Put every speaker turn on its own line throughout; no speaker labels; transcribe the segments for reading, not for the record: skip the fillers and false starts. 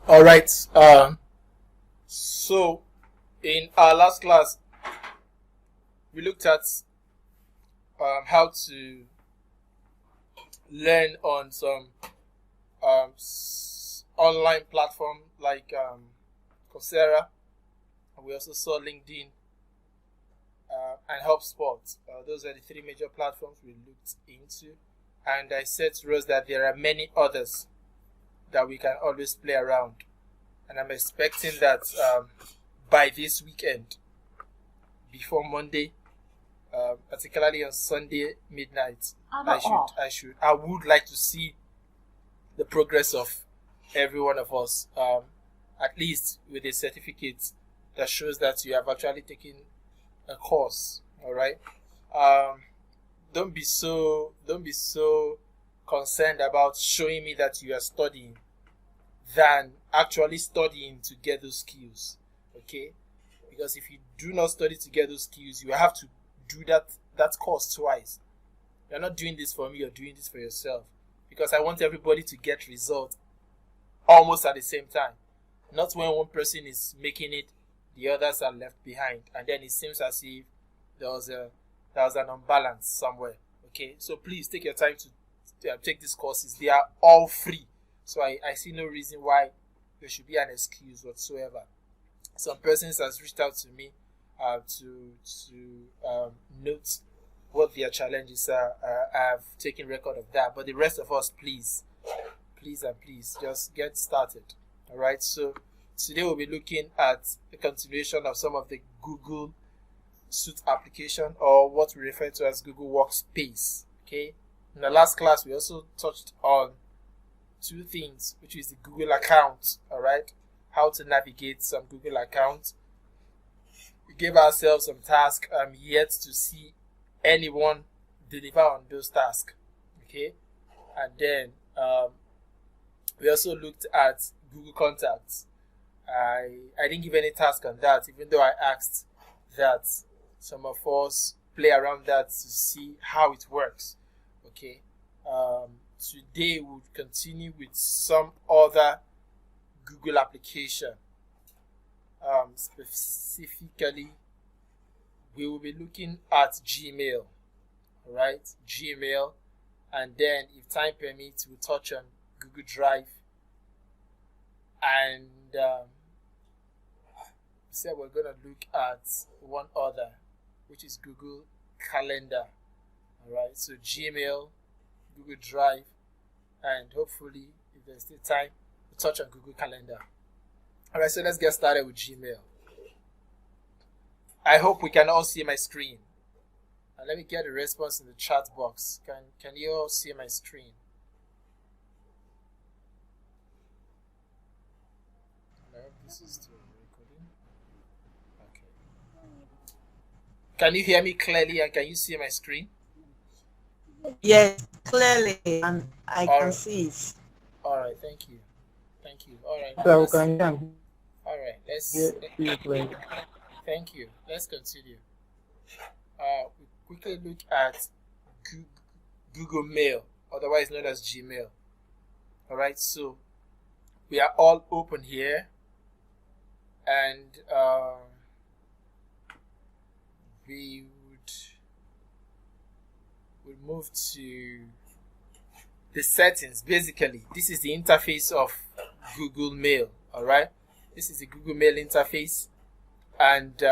All right. So in our last class, we looked at how to learn on some online platform like Coursera. We also saw LinkedIn and HubSpot. Those are the three major platforms we looked into. And I said to Rose that there are many others that we can always play around. And I'm expecting that by this weekend, before Monday, particularly on Sunday midnight, I would like to see the progress of every one of us, at least with a certificate that shows that you have actually taken a course. All right. Don't be so concerned about showing me that you are studying than actually studying to get those skills. Okay, because if you do not study to get those skills, you have to do that course twice. You're not doing this for me, you're doing this for yourself, because I want everybody to get results almost at the same time. Not when one person is making it, the others are left behind, and then it seems as if there was an unbalance somewhere. Okay, so please take your time to take these courses. They are all free, so I see no reason why there should be an excuse whatsoever. Some persons has reached out to me to note what their challenges are. I've taken record of that, but the rest of us, please just get started. All right, so today we'll be looking at a continuation of some of the Google Suite application, or what we refer to as Google Workspace. Okay, in the last class we also touched on two things, which is the Google account. All right, how to navigate some Google account. We gave ourselves some tasks. I'm yet to see anyone deliver on those tasks. Okay, and then we also looked at Google Contacts. I didn't give any task on that, even though I asked that some of us play around that to see how it works. Okay, today we'll continue with some other Google application. Specifically, we will be looking at Gmail. All right, Gmail, and then if time permits, we'll touch on Google Drive, and so we're gonna look at one other, which is Google Calendar. All right, so Gmail, Google Drive, and hopefully, if there's still time, we'll touch on Google Calendar. All right, so let's get started with Gmail. I hope we can all see my screen. And let me get a response in the chat box. Can you all see my screen? I hope this is still recording. Okay. Can you hear me clearly, and can you see my screen?
Yes, clearly, and I can see it.
All right, thank you. All right. All right, let's. Thank you. Let's continue. We quickly look at Google Mail, otherwise known as Gmail. All right, so we are all open here, and we would move to the settings. Basically, this is the interface of Google Mail. All right, this is the Google Mail interface, and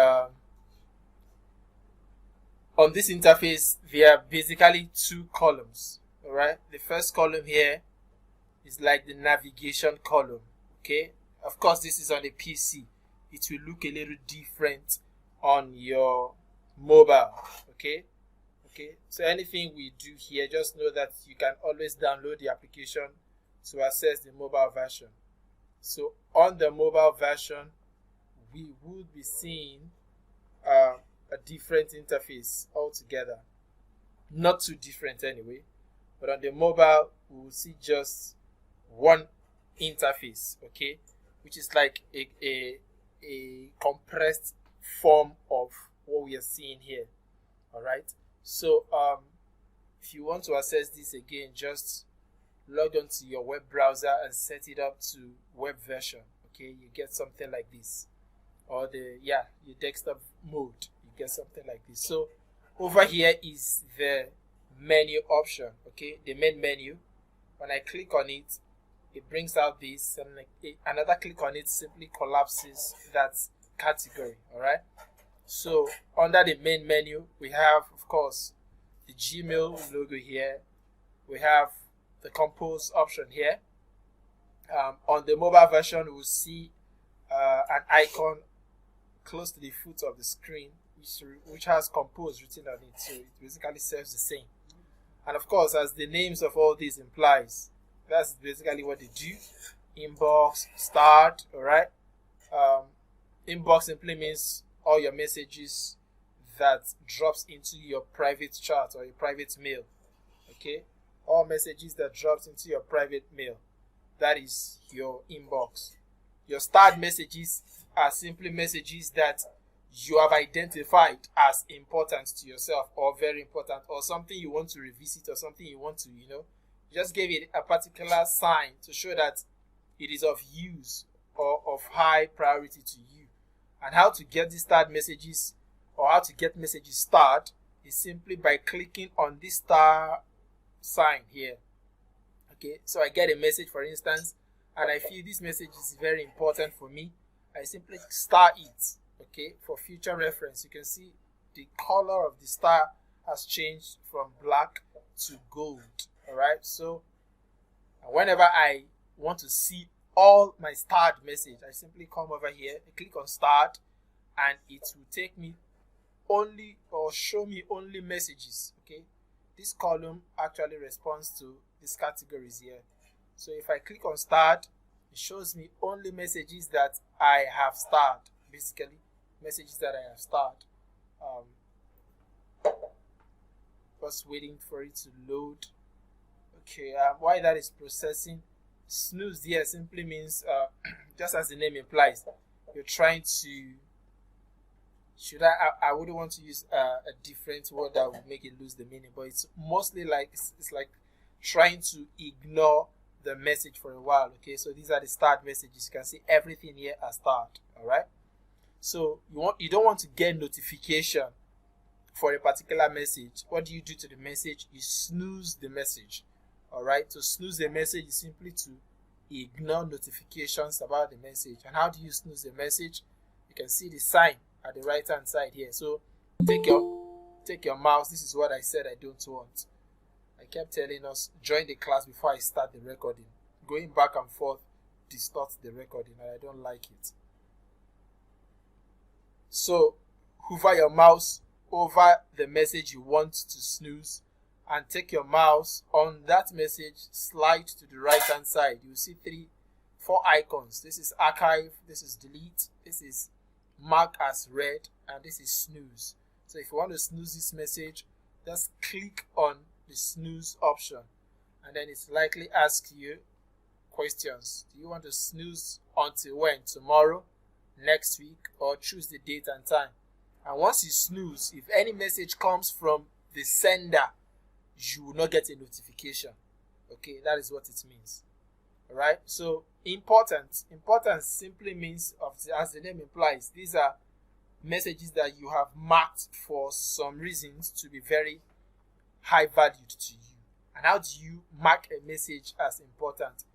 on this interface there are basically two columns. All right, the first column here is like the navigation column. Okay, of course this is on a PC. It will look a little different on your mobile. Okay, so anything we do here, just know that you can always download the application to access the mobile version. So on the mobile version, we would be seeing a different interface altogether. Not too different anyway, but on the mobile we will see just one interface, okay, which is like a compressed form of what we are seeing here. All right, so if you want to access this again, just log on to your web browser and set it up to web version, okay, you get something like this. Or your desktop mode, you get something like this. So over here is the menu option, okay, the main menu. When I click on it, it brings out this, and another click on it simply collapses that category. All right. So under the main menu, we have, of course, the Gmail logo here. We have the compose option here. On the mobile version, we'll see an icon close to the foot of the screen, which has compose written on it. So it basically serves the same. And of course, as the names of all these implies, that's basically what they do. Inbox, start, all right. Inbox simply means all your messages that drops into your private chat or your private mail, okay. All messages that drops into your private mail, that is your inbox. Your start messages are simply messages that you have identified as important to yourself, or very important, or something you want to revisit, or something you want to, you just give it a particular sign to show that it is of use or of high priority to you. And how to get these start messages, or how to get messages start, is simply by clicking on this star sign here. Okay, so I get a message, for instance, and I feel this message is very important for me. I simply star it. Okay, for future reference, you can see the color of the star has changed from black to gold. All right, so whenever I want to see all my starred message, I simply come over here, I click on start, and it will take me only, or show me only, messages. Okay, this column actually responds to these categories here. So if I click on start, it shows me only messages that I have starred, basically messages that I have starred. Just waiting for it to load. Okay, while that is processing, snooze here simply means, just as the name implies, you're trying to, I wouldn't want to use a different word that would make it lose the meaning, but it's mostly like, it's like trying to ignore the message for a while. Okay, so these are the start messages. You can see everything here as start. All right, so you don't want to get notification for a particular message. What do you do to the message? You snooze the message. All right, to snooze the message is simply to ignore notifications about the message. And how do you snooze the message? You can see the sign at the right hand side here. So take your mouse. This is what I said I don't want. I kept telling us join the class before I start the recording. Going back and forth distorts the recording, and I don't like it. So hover your mouse over the message you want to snooze, and take your mouse on that message, slide to the right hand side. You will see 4 icons. This is archive, this is delete, this is mark as read, and this is snooze. So if you want to snooze this message, just click on the snooze option, and then it's likely ask you questions. Do you want to snooze until when? Tomorrow, next week, or choose the date and time? And once you snooze, if any message comes from the sender, you will not get a notification. Okay, that is what it means. All right, so importance simply means, as the name implies, these are messages that you have marked for some reasons to be very high valued to you. And how do you mark a message as important?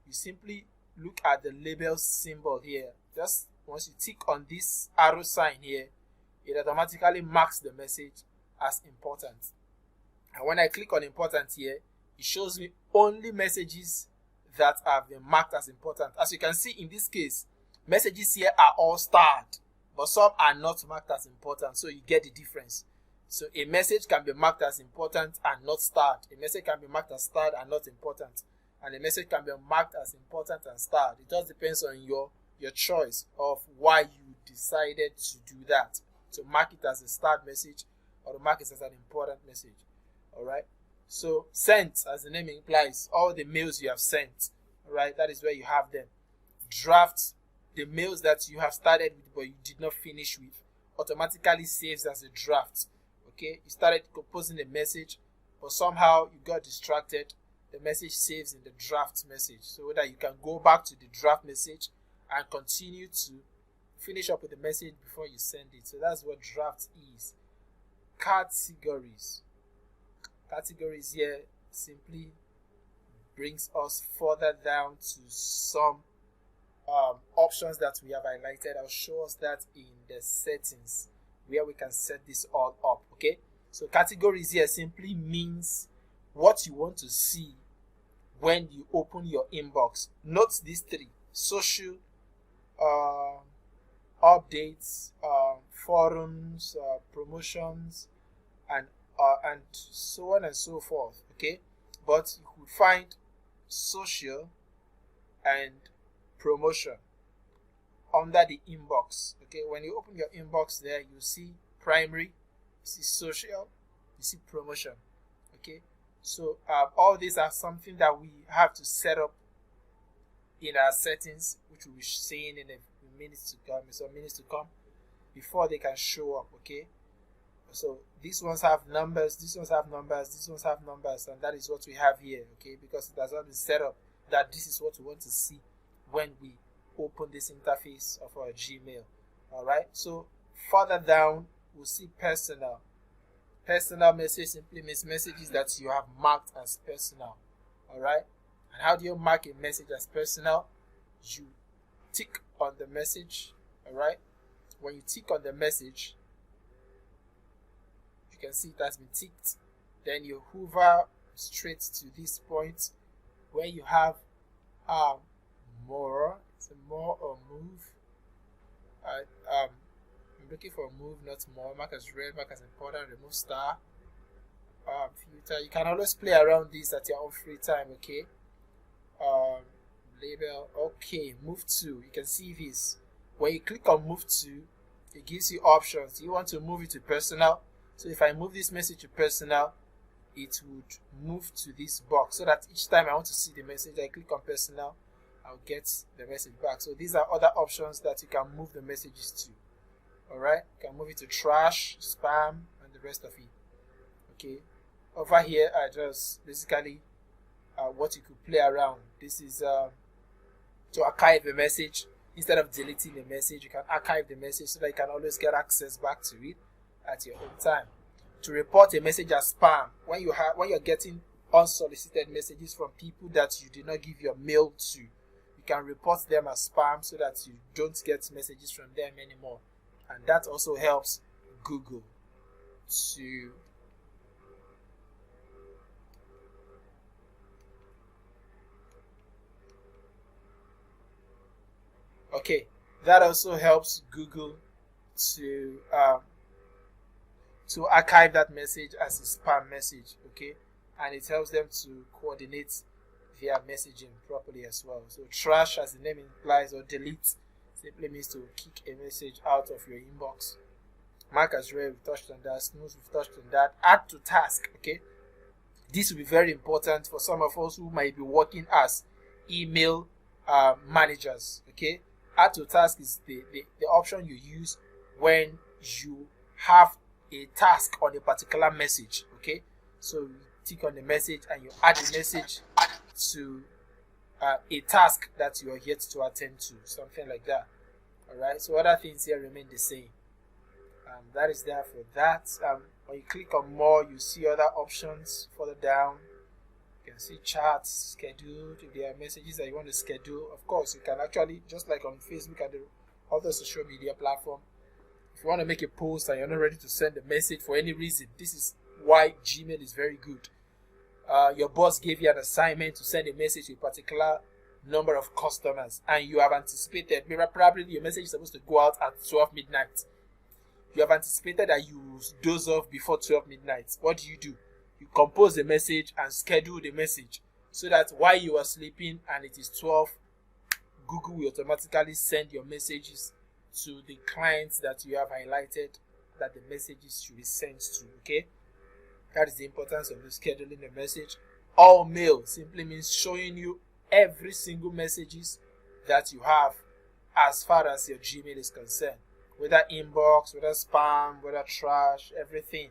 You simply look at the label symbol here. Just once you tick on this arrow sign here, it automatically marks the message as important. And when I click on important here, it shows me only messages that have been marked as important. As you can see in this case, messages here are all starred, but some are not marked as important. So you get the difference. So a message can be marked as important and not starred. A message can be marked as starred and not important. And a message can be marked as important and starred. It just depends on your choice of why you decided to do that. To mark it as a starred message or to mark it as an important message. Alright, so sent, as the name implies, all the mails you have sent. Alright, that is where you have them. Draft, the mails that you have started with but you did not finish with, automatically saves as a draft. Okay, you started composing a message, but somehow you got distracted the message saves in the draft message, so that you can go back to the draft message and continue to finish up with the message before you send it. So that's what draft is. Categories here simply brings us further down to some options that we have highlighted. I'll show us that in the settings where we can set this all up. Okay, so categories here simply means what you want to see when you open your inbox. Note these three: social, updates, forums, promotions, and so on and so forth. Okay, but you could find social and promotion under the inbox. Okay, when you open your inbox there, you see primary, you see social, you see promotion. Okay, so all these are something that we have to set up in our settings, which we'll be seeing in some minutes to come before they can show up. Okay, so these ones have numbers, these ones have numbers, these ones have numbers, and that is what we have here. Okay, because it has not been set up that this is what we want to see when we open this interface of our Gmail. All right, so further down we'll see personal. Personal message simply means messages that you have marked as personal. All right, and how do you mark a message as personal? You tick on the message. All right, when you tick on the message, you can see it has been ticked. Then you hover straight to this point where you have more. It's a more or move. I'm looking for move, not more. Mark as red, mark as important, remove star. Filter. You can always play around this at your own free time. Okay. Label. Okay. Move to. You can see this. When you click on move to, it gives you options. You want to move it to personal. So if I move this message to personal, it would move to this box, so that each time I want to see the message, I click on personal, I'll get the message back. So these are other options that you can move the messages to. Alright, you can move it to trash, spam, and the rest of it. Okay, over here I just basically what you could play around. This is to archive a message. Instead of deleting the message, you can archive the message so that you can always get access back to it at your own time. To report a message as spam, when you're getting unsolicited messages from people that you did not give your mail to, you can report them as spam so that you don't get messages from them anymore. And that also helps Google to that also helps Google to archive that message as a spam message. Okay, and it helps them to coordinate their messaging properly as well. So trash, as the name implies, or delete, simply means to kick a message out of your inbox. Mark as red, we've touched on that. Snooze, we've touched on that. Add to task. Okay, this will be very important for some of us who might be working as email managers. Okay, add to task is the option you use when you have a task on a particular message. Okay, so you tick on the message and you add the message to a task that you are yet to attend to, something like that. All right, so other things here remain the same. That is there for that. When you click on more, you see other options further down. You can see charts, scheduled. If there are messages that you want to schedule, of course you can actually, just like on Facebook and the other social media platform, if you want to make a post and you're not ready to send a message for any reason, this is why Gmail is very good. Your boss gave you an assignment to send a message to a particular number of customers, and you have anticipated, probably your message is supposed to go out at 12 midnight. You have anticipated that you will doze off before 12 midnight. What do? You compose the message and schedule the message so that while you are sleeping and it is 12, Google will automatically send your messages to the clients that you have highlighted that the messages should be sent to. Okay, that is the importance of scheduling the message. All mail simply means showing you every single messages that you have as far as your Gmail is concerned, whether inbox, whether spam, whether trash, everything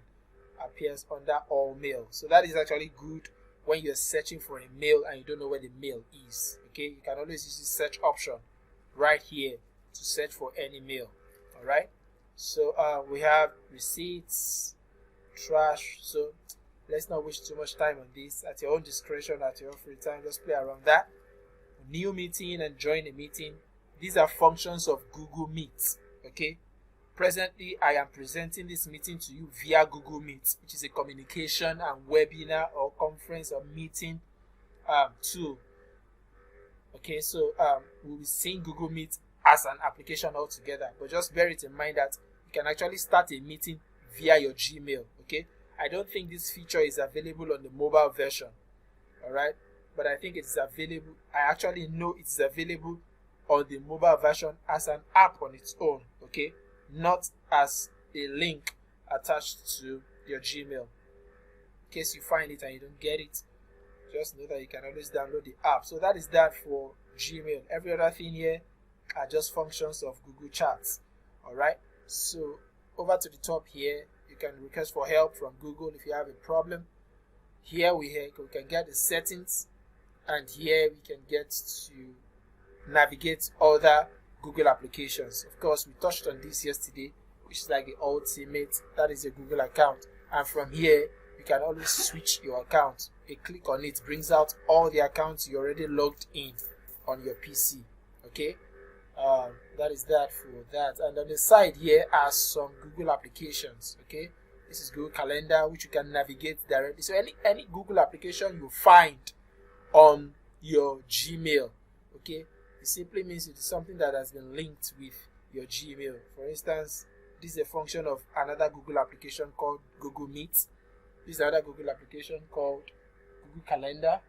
appears under all mail. So that is actually good when you're searching for a mail and you don't know where the mail is. Okay, you can always use the search option right here to search for any mail. All right, so we have receipts, trash. So let's not waste too much time on this. At your own discretion, at your own free time, just play around that. New meeting and join a meeting. These are functions of Google Meet. Okay, presently I am presenting this meeting to you via Google Meet, which is a communication and webinar or conference or meeting tool. Okay, so we'll be seeing Google Meet as an application altogether, but just bear it in mind that you can actually start a meeting via your Gmail. Okay, I don't think this feature is available on the mobile version. All right, but I think it's available. I actually know it's available on the mobile version as an app on its own. Okay, not as a link attached to your Gmail. In case you find it and you don't get it, just know that you can always download the app. So that is that for Gmail. Every other thing here are just functions of Google Chats. All right, so over to the top here, you can request for help from Google if you have a problem. Here we can get the settings, and here we can get to navigate other Google applications. Of course, we touched on this yesterday, which is like the ultimate, that is a Google account. And from here, you can always switch your account. A click on it brings out all the accounts you already logged in on your PC. Okay, that is that for that. And on the side here are some Google applications. Okay, this is Google Calendar, which you can navigate directly. So any Google application you find on your Gmail, okay, it simply means it is something that has been linked with your Gmail. For instance, this is a function of another Google application called Google Meet. This is another Google application called Google Calendar.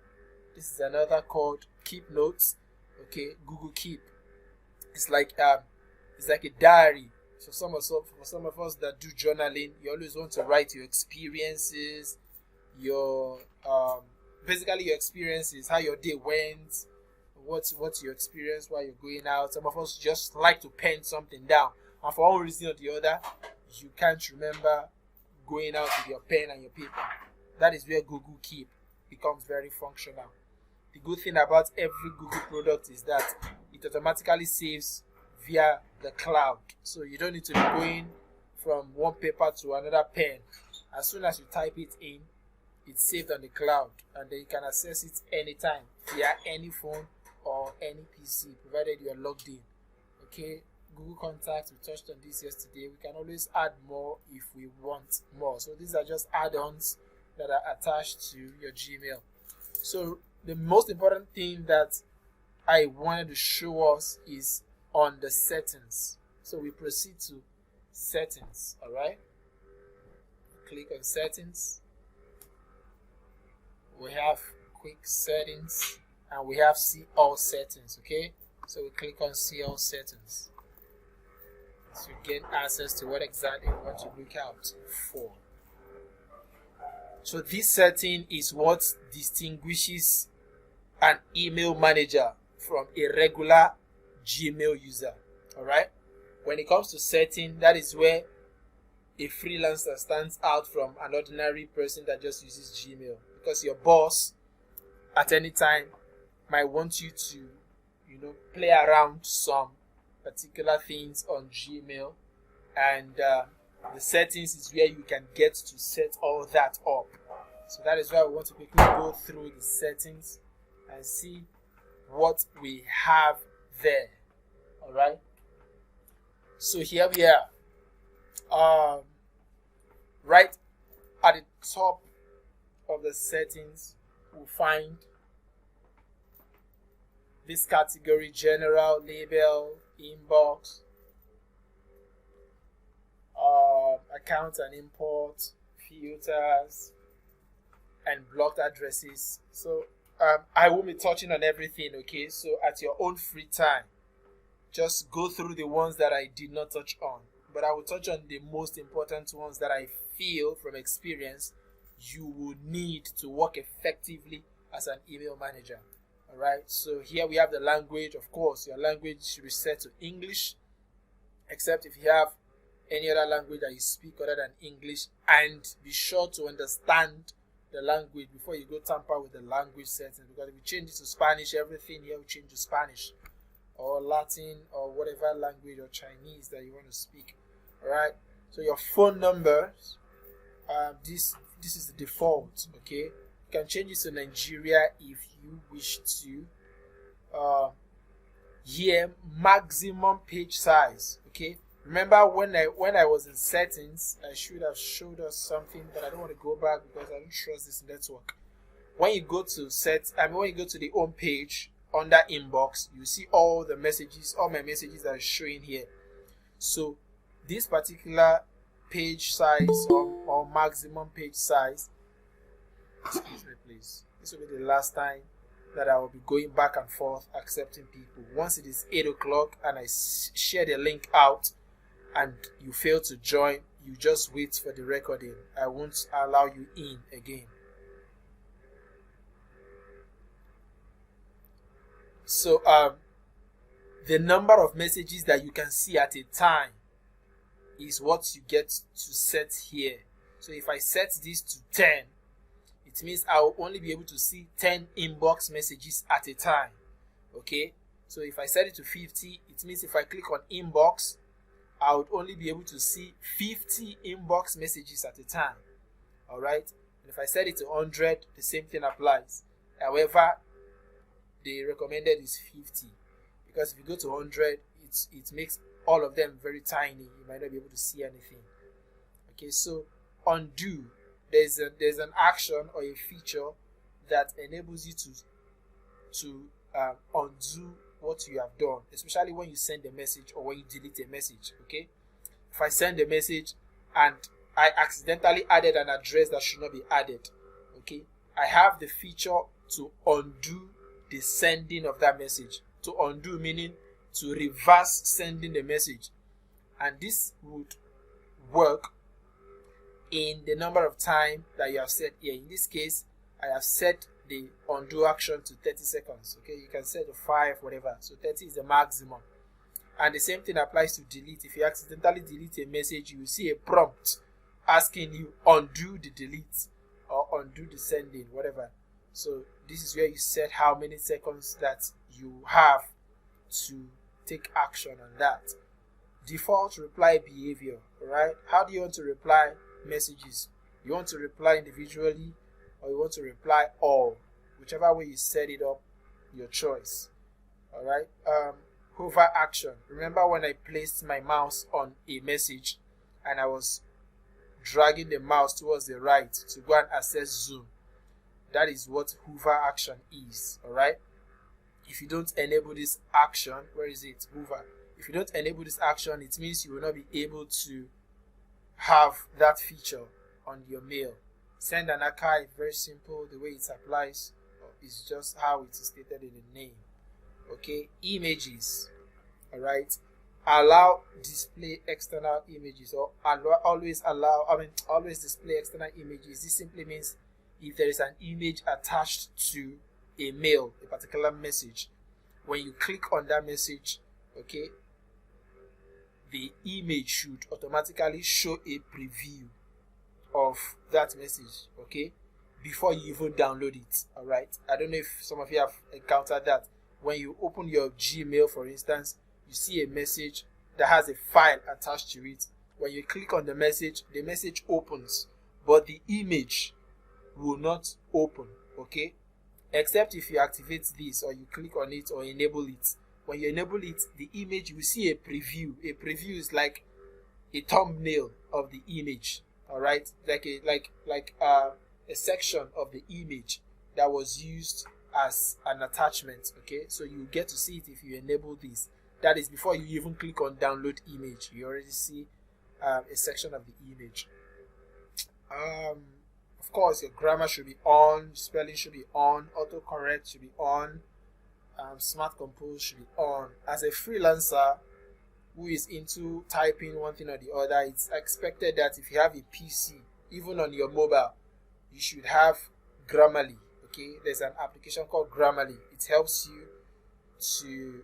This is another called Keep Notes. Okay, Google Keep. It's like a diary. For some of us that do journaling, you always want to write your experiences, your basically your experiences, how your day went, what's your experience while you're going out. Some of us just like to pen something down, and for one reason or the other, you can't remember going out with your pen and your paper. That is where Google Keep becomes very functional. The good thing about every Google product is that it automatically saves via the cloud, so you don't need to be going from one paper to another pen. As soon as you type it in, it's saved on the cloud, and then you can access it anytime via any phone or any PC, provided you are logged in. Okay, Google Contacts, we touched on this yesterday. We can always add more if we want more. So these are just add-ons that are attached to your Gmail. So the most important thing that I wanted to show us is on the settings. So we proceed to settings. All right, click on settings. We have quick settings, and we have see all settings. Okay, so we click on see all settings to gain access to what exactly we want to look out for. So this setting is what distinguishes an email manager from a regular Gmail user. All right, when it comes to setting, that is where a freelancer stands out from an ordinary person that just uses Gmail, because your boss at any time might want you to, play around some particular things on Gmail, and the settings is where you can get to set all that up. So that is why we want to quickly go through the settings and see what we have there. All right, so here we are. Right at the top of the settings, we'll find this category: general, label, inbox, account and import, filters, and blocked addresses. So I won't be touching on everything. Okay, so at your own free time, just go through the ones that I did not touch on, but I will touch on the most important ones that I feel from experience you will need to work effectively as an email manager. All right, so here we have the language. Of course, your language should be set to English, except if you have any other language that you speak other than English, and be sure to understand the language before you go tamper with the language settings, because if you change it to Spanish, everything here will change to Spanish, or Latin, or whatever language, or Chinese that you want to speak. All right. So your phone number, this is the default. Okay. You can change it to Nigeria if you wish to. Here, maximum page size. Okay. Remember when I was in settings, I should have showed us something, but I don't want to go back because I don't trust this network. When you go to when you go to the home page under inbox, you see all the messages, all my messages that are showing here. So this particular page size or maximum page size, excuse me please, this will be the last time that I will be going back and forth accepting people. Once it is 8 o'clock and I share the link out and you fail to join, you just wait for the recording. I won't allow you in again. So the number of messages that you can see at a time is what you get to set here. So if I set this to 10, it means I will only be able to see 10 inbox messages at a time. Okay, so if I set it to 50, it means if I click on inbox, I would only be able to see 50 inbox messages at a time. All right, and if I set it to 100, the same thing applies. However, the recommended is 50, because if you go to 100, it makes all of them very tiny. You might not be able to see anything. Okay, so undo. There's an action or a feature that enables you to undo what you have done, especially when you send a message or when you delete a message. Okay, if I send a message and I accidentally added an address that should not be added, okay, I have the feature to undo the sending of that message. To undo meaning to reverse sending the message, and this would work in the number of time that you have set here. In this case, I have set the undo action to 30 seconds. Okay, you can set to 5, whatever. So 30 is the maximum. And the same thing applies to delete. If you accidentally delete a message, you will see a prompt asking you undo the delete or undo the sending, whatever. So this is where you set how many seconds that you have to take action on that. Default reply behavior. Alright, how do you want to reply messages? You want to reply individually, or you want to reply all? Whichever way you set it up, your choice. Alright, hover action. Remember when I placed my mouse on a message and I was dragging the mouse towards the right to go and access zoom? That is what hover action is. Alright, if you don't enable this action, where is it? Hover. If you don't enable this action, it means you will not be able to have that feature on your mail. Send an archive, very simple. The way it applies is just how it is stated in the name. Okay, images. All right, allow display external images, or always display external images. This simply means if there is an image attached to a mail, a particular message, when you click on that message, okay, the image should automatically show a preview of that message, okay, before you even download it. All right, I don't know if some of you have encountered that. When you open your Gmail, for instance, you see a message that has a file attached to it. When you click on the message opens, but the image will not open, okay, except if you activate this or you click on it or enable it. When you enable it, the image, you will see a preview. A preview is like a thumbnail of the image. All right, like a section of the image that was used as an attachment. Okay, so you get to see it if you enable this. That is before you even click on download image. You already see a section of the image. Of course, your grammar should be on, spelling should be on, autocorrect should be on, smart compose should be on. As a freelancer who is into typing one thing or the other, it's expected that if you have a PC, even on your mobile, you should have Grammarly. Okay, there's an application called Grammarly. It helps you to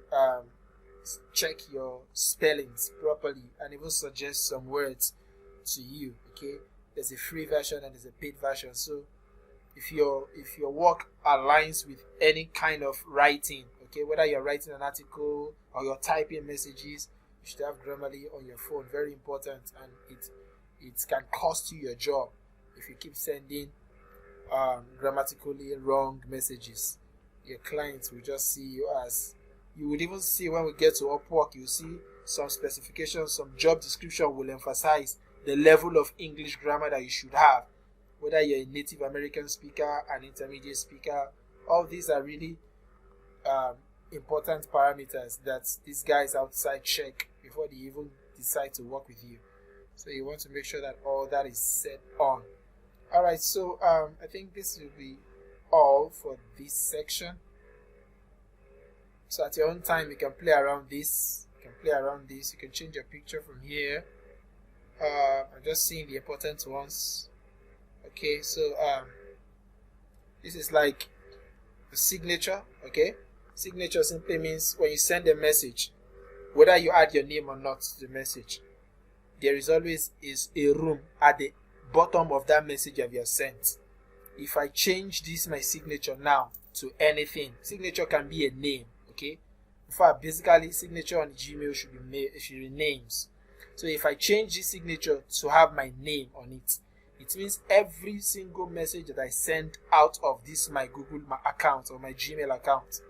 check your spellings properly and even suggest some words to you. Okay, there's a free version and there's a paid version. So if your work aligns with any kind of writing, okay, whether you're writing an article or you're typing messages, you should have Grammarly on your phone. Very important, and it can cost you your job if you keep sending grammatically wrong messages. Your clients will just see you as, you would even see when we get to Upwork, you see some specifications, some job description will emphasize the level of English grammar that you should have, whether you're a native American speaker, an intermediate speaker. All these are really important parameters that these guys outside check before they even decide to work with you. So you want to make sure that all that is set on. Alright, so I think this will be all for this section. So at your own time, you can play around this. You can change your picture from here. I'm just seeing the important ones. Okay, so this is like a signature. Okay, signature simply means when you send a message, whether you add your name or not to the message, there is always a room at the bottom of that message that you have sent. If I change this my signature now to anything, signature can be a name. Okay, in fact, basically signature on Gmail should be names. So if I change this signature to have my name on it, it means every single message that I send out of this my Google account or my Gmail account,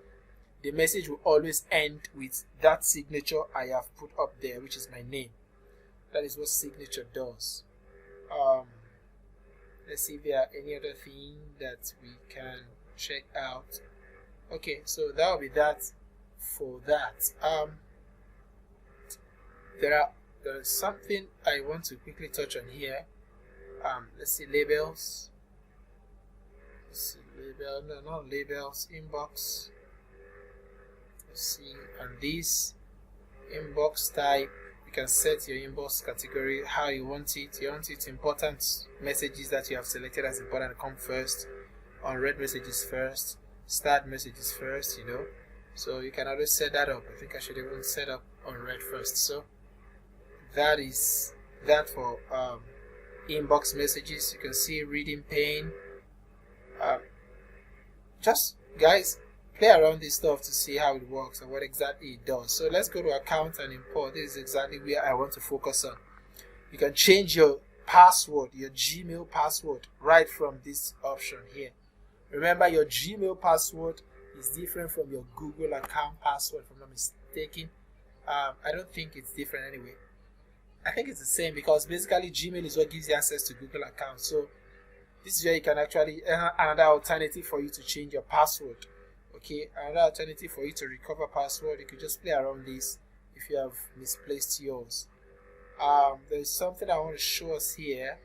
the message will always end with that signature I have put up there, which is my name. That is what signature does. Let's see if there are any other thing that we can check out. Okay, so that will be that for that. There's something I want to quickly touch on here. Let's see, labels. Not labels, inbox. Let's see, and this inbox type, you can set your inbox category how you want it. You want it important messages that you have selected as important to come first, unread messages first, start messages first, so you can always set that up. I think I should even set up unread first. So that is that for inbox messages. You can see reading pane. Just guys, play around this stuff to see how it works and what exactly it does. So let's go to account and import. This is exactly where I want to focus on. You can change your password, your Gmail password, right from this option here. Remember, your Gmail password is different from your Google account password, if I'm not mistaken. I don't think it's different anyway. I think it's the same, because basically Gmail is what gives you access to Google account. So this is where you can actually, another alternative for you to change your password. Okay, another alternative for you to recover password. You could just play around this if you have misplaced yours. There's something I want to show us here.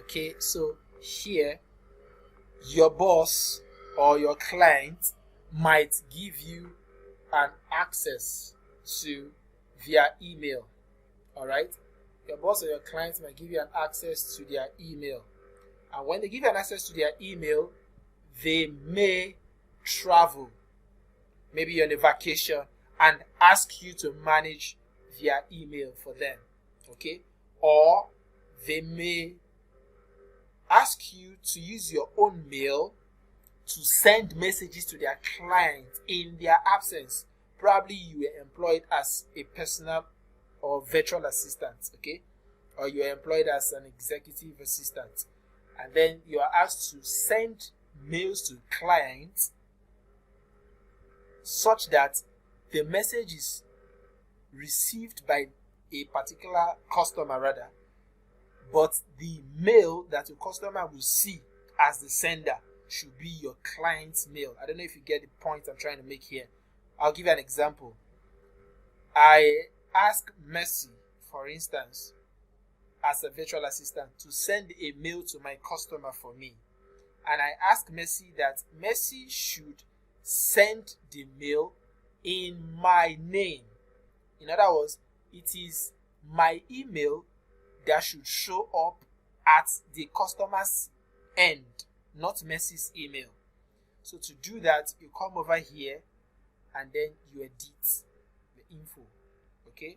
Okay, so here your boss or your client might give you an access to via email. All right, your boss or your client might give you an access to their email, and when they give you an access to their email, they may travel, maybe you're on a vacation, and ask you to manage via email for them. Okay, or they may ask you to use your own mail to send messages to their client in their absence. Probably you were employed as a personal or virtual assistant, okay, or you are employed as an executive assistant, and then you are asked to send mails to clients such that the message is received by a particular customer rather, but the mail that your customer will see as the sender should be your client's mail. I don't know if you get the point I'm trying to make here. I'll give you an example. I ask Mercy, for instance, as a virtual assistant, to send a mail to my customer for me. And I ask Mercy that Mercy should send the mail in my name. In other words, it is my email that should show up at the customer's end, not Mercy's email. So to do that, you come over here and then you edit the info. Okay,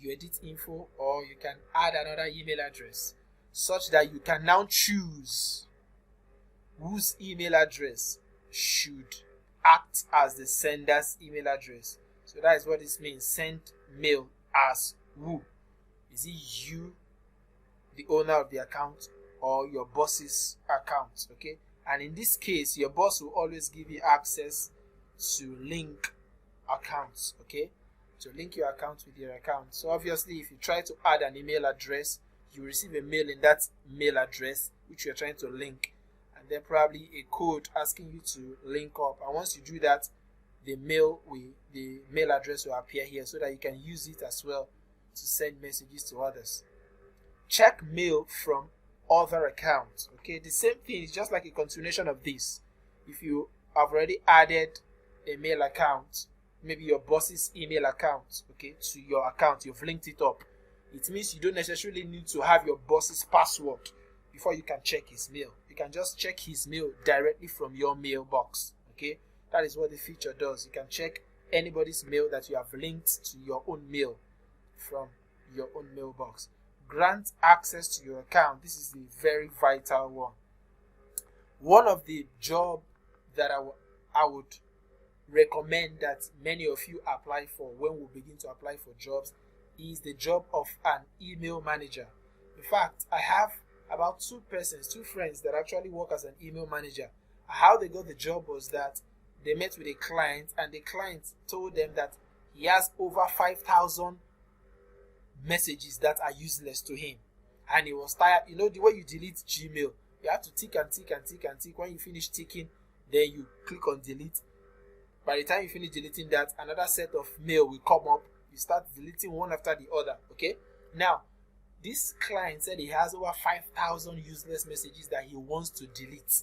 you edit info, or you can add another email address. such that you can now choose whose email address should act as the sender's email address. So that is what this means. Send mail as who? Is it you, the owner of the account, or your boss's account? Okay, and in this case, your boss will always give you access to link accounts. Okay, to link your account with your account. So obviously, if you try to add an email address, you receive a mail in that mail address which you're trying to link, and then probably a code asking you to link up. And once you do that, the mail address will appear here so that you can use it as well to send messages to others. Check mail from other accounts. Okay, the same thing is just like a continuation of this. If you have already added a mail account, maybe your boss's email account, okay, to your account, you've linked it up. It means you don't necessarily need to have your boss's password before you can check his mail. You can just check his mail directly from your mailbox. Okay, that is what the feature does. You can check anybody's mail that you have linked to your own mail from your own mailbox. Grant access to your account. This is a very vital one. One of the job that I would recommend that many of you apply for when we begin to apply for jobs is the job of an email manager. In fact, I have about two friends that actually work as an email manager. How they got the job was that they met with a client, and the client told them that he has over 5,000 messages that are useless to him, and he was tired. You know, the way you delete Gmail, you have to tick and tick and tick and tick. When you finish ticking, then you click on delete. By the time you finish deleting that, another set of mail will come up. You start deleting one after the other. Okay, now this client said he has over 5,000 useless messages that he wants to delete,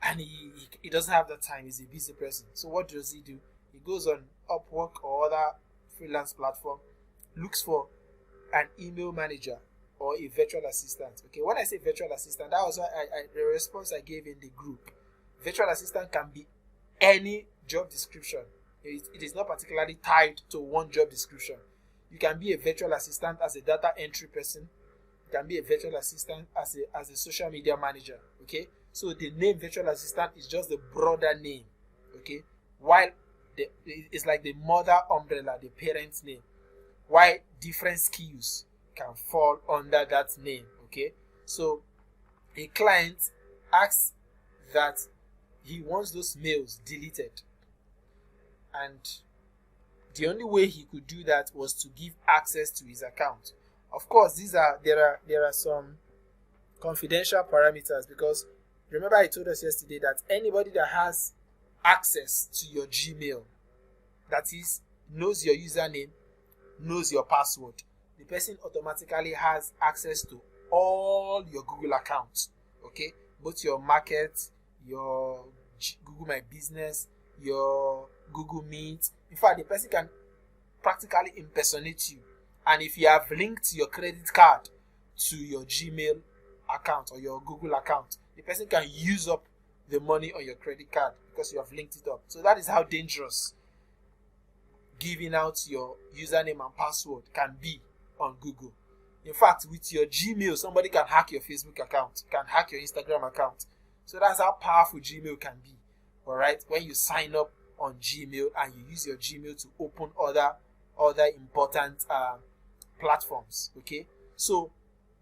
and he doesn't have the time. He's a busy person. So what does he do? He goes on Upwork or other freelance platform, looks for an email manager or a virtual assistant. Okay, when I say virtual assistant, that was the response I gave in the group. Virtual assistant can be any job description. It is not particularly tied to one job description. You can be a virtual assistant as a data entry person. You can be a virtual assistant as a social media manager. Okay, so the name virtual assistant is just the broader name. Okay, while it's like the mother umbrella, the parent's name. Why different skills can fall under that name. Okay, so a client asks that he wants those mails deleted, and the only way he could do that was to give access to his account. Of course, there are some confidential parameters, because remember I told us yesterday that anybody that has access to your Gmail, that is, knows your username, knows your password, the person automatically has access to all your Google accounts. Okay, both your market, your Google My Business, your Google Meet. In fact, the person can practically impersonate you, and if you have linked your credit card to your Gmail account or your Google account, the person can use up the money on your credit card because you have linked it up. So that is how dangerous giving out your username and password can be on Google. In fact, with your Gmail, somebody can hack your Facebook account, can hack your Instagram account. So that's how powerful Gmail can be. All right, when you sign up on Gmail and you use your Gmail to open other important platforms. Okay, so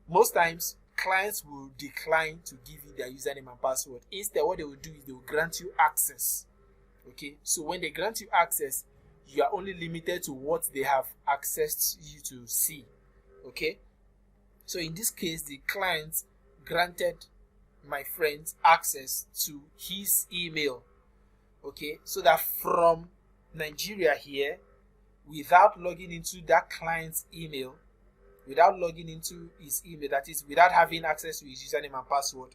most times clients will decline to give you their username and password. Instead, what they will do is they will grant you access. Okay, so when they grant you access, you are only limited to what they have accessed you to see. Okay, so in this case, the client granted my friend access to his email. Okay, so that from Nigeria here, without logging into that client's email, without logging into his email, that is, without having access to his username and password,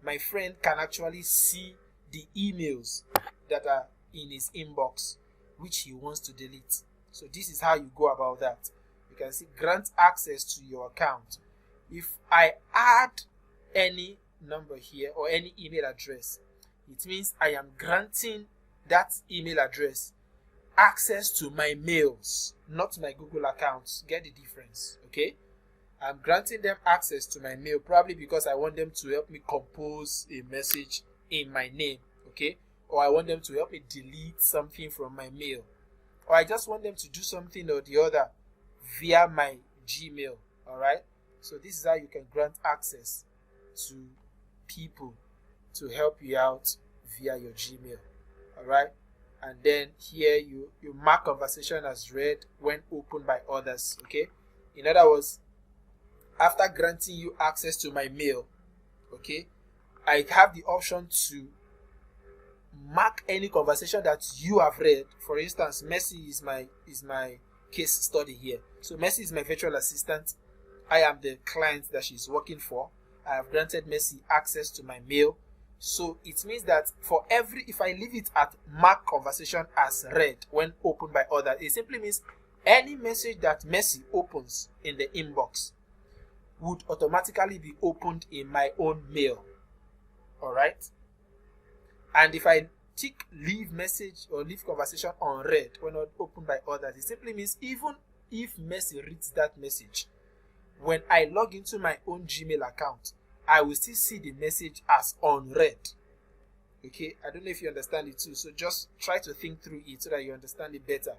my friend can actually see the emails that are in his inbox, which he wants to delete. So this is how you go about that. You can see grant access to your account. If I add any number here or any email address, it means I am granting that email address access to my mails, not my Google accounts. Get the difference, okay? I'm granting them access to my mail probably because I want them to help me compose a message in my name, okay? Or I want them to help me delete something from my mail. Or I just want them to do something or the other via my Gmail, all right? So this is how you can grant access to people to help you out via your Gmail, all right? And then here you mark conversation as read when opened by others, okay? In other words, after granting you access to my mail, okay, I have the option to mark any conversation that you have read. For instance, Mercy is my case study here. So Mercy is my virtual assistant. I am the client that she's working for. I have granted Mercy access to my mail. So it means that for every, if I leave it at mark conversation as read when opened by others, it simply means any message that Mercy opens in the inbox would automatically be opened in my own mail. All right. And if I tick leave message or leave conversation unread when not opened by others, it simply means even if Mercy reads that message, when I log into my own Gmail account, I will still see the message as unread. Okay, I don't know if you understand it too, so just try to think through it so that you understand it better.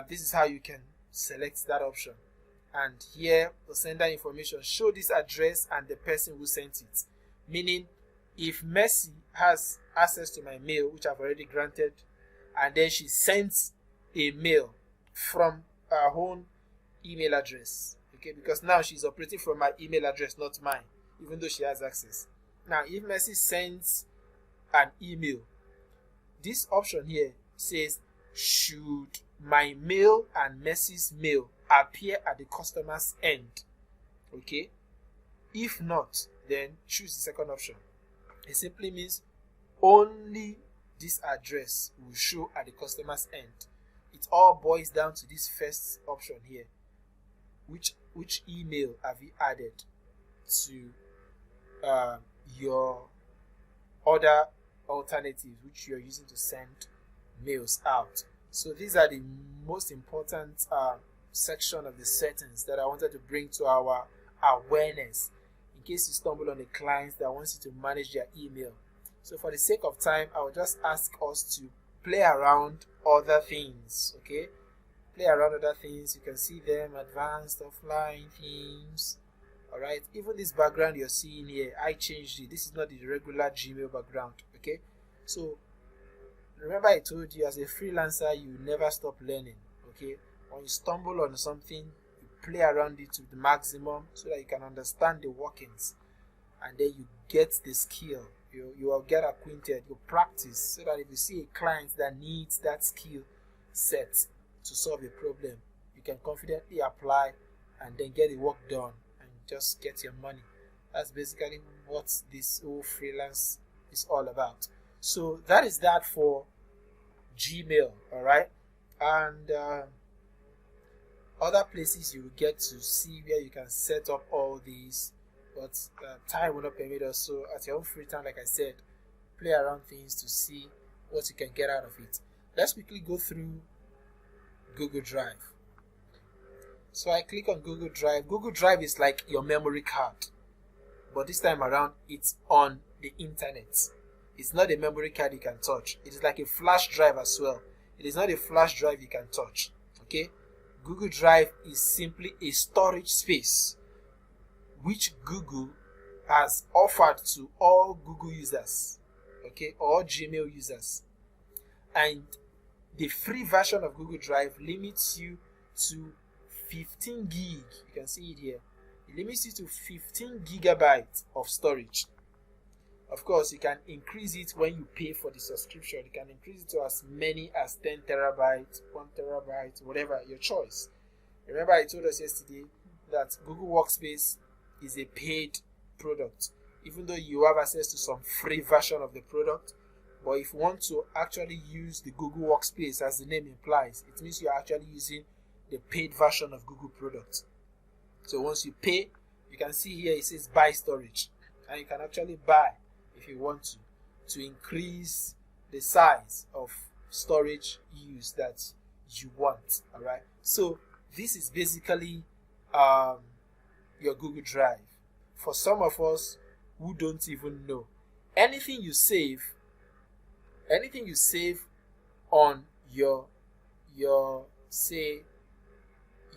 This is how you can select that option. And here, the sender information, show this address and the person who sent it. Meaning, if Mercy has access to my mail, which I've already granted, and then she sends a mail from her own email address, okay, because now she's operating from my email address, not mine, even though she has access. Now, if Mercy sends an email, this option here says, should my mail and Mercy's mail appear at the customer's end? Okay. If not, then choose the second option. It simply means only this address will show at the customer's end. It all boils down to this first option here. Which email have you added to your other alternatives which you're using to send mails out? So these are the most important section of the settings that I wanted to bring to our awareness in case you stumble on a client that wants you to manage their email. So for the sake of time, I will just ask us to play around other things, okay? Play around other things. You can see them, advanced, offline themes, all right? Even this background you're seeing here, I changed it. This is not the regular Gmail background, okay? So remember I told you, as a freelancer, you never stop learning, okay? When you stumble on something, you play around it to the maximum so that you can understand the workings, and then you get the skill. You will get acquainted, you practice, so that if you see a client that needs that skill set to solve a problem, you can confidently apply and then get the work done and just get your money. That's basically what this whole freelance is all about. So that is that for Gmail, all right? And other places you will get to see where you can set up all these, but time will not permit us. So at your own free time, like I said, play around things to see what you can get out of it. Let's quickly go through Google Drive. So I click on Google Drive. Google Drive is like your memory card, but this time around it's on the internet. It's not a memory card you can touch. It is like a flash drive as well. It is not a flash drive you can touch. Okay? Google Drive is simply a storage space which Google has offered to all Google users, okay, all Gmail users. And the free version of Google Drive limits you to 15 gig. You can see it here. It limits you to 15 gigabytes of storage. Of course, you can increase it when you pay for the subscription. You can increase it to as many as 10 terabytes, 1 terabyte, whatever, your choice. Remember I told us yesterday that Google Workspace is a paid product, even though you have access to some free version of the product. But if you want to actually use the Google Workspace, as the name implies, it means you are actually using the paid version of Google product. So once you pay, you can see here it says buy storage, and you can actually buy if you want to increase the size of storage use that you want. All right, so this is basically your Google Drive. For some of us who don't even know, anything you save on your say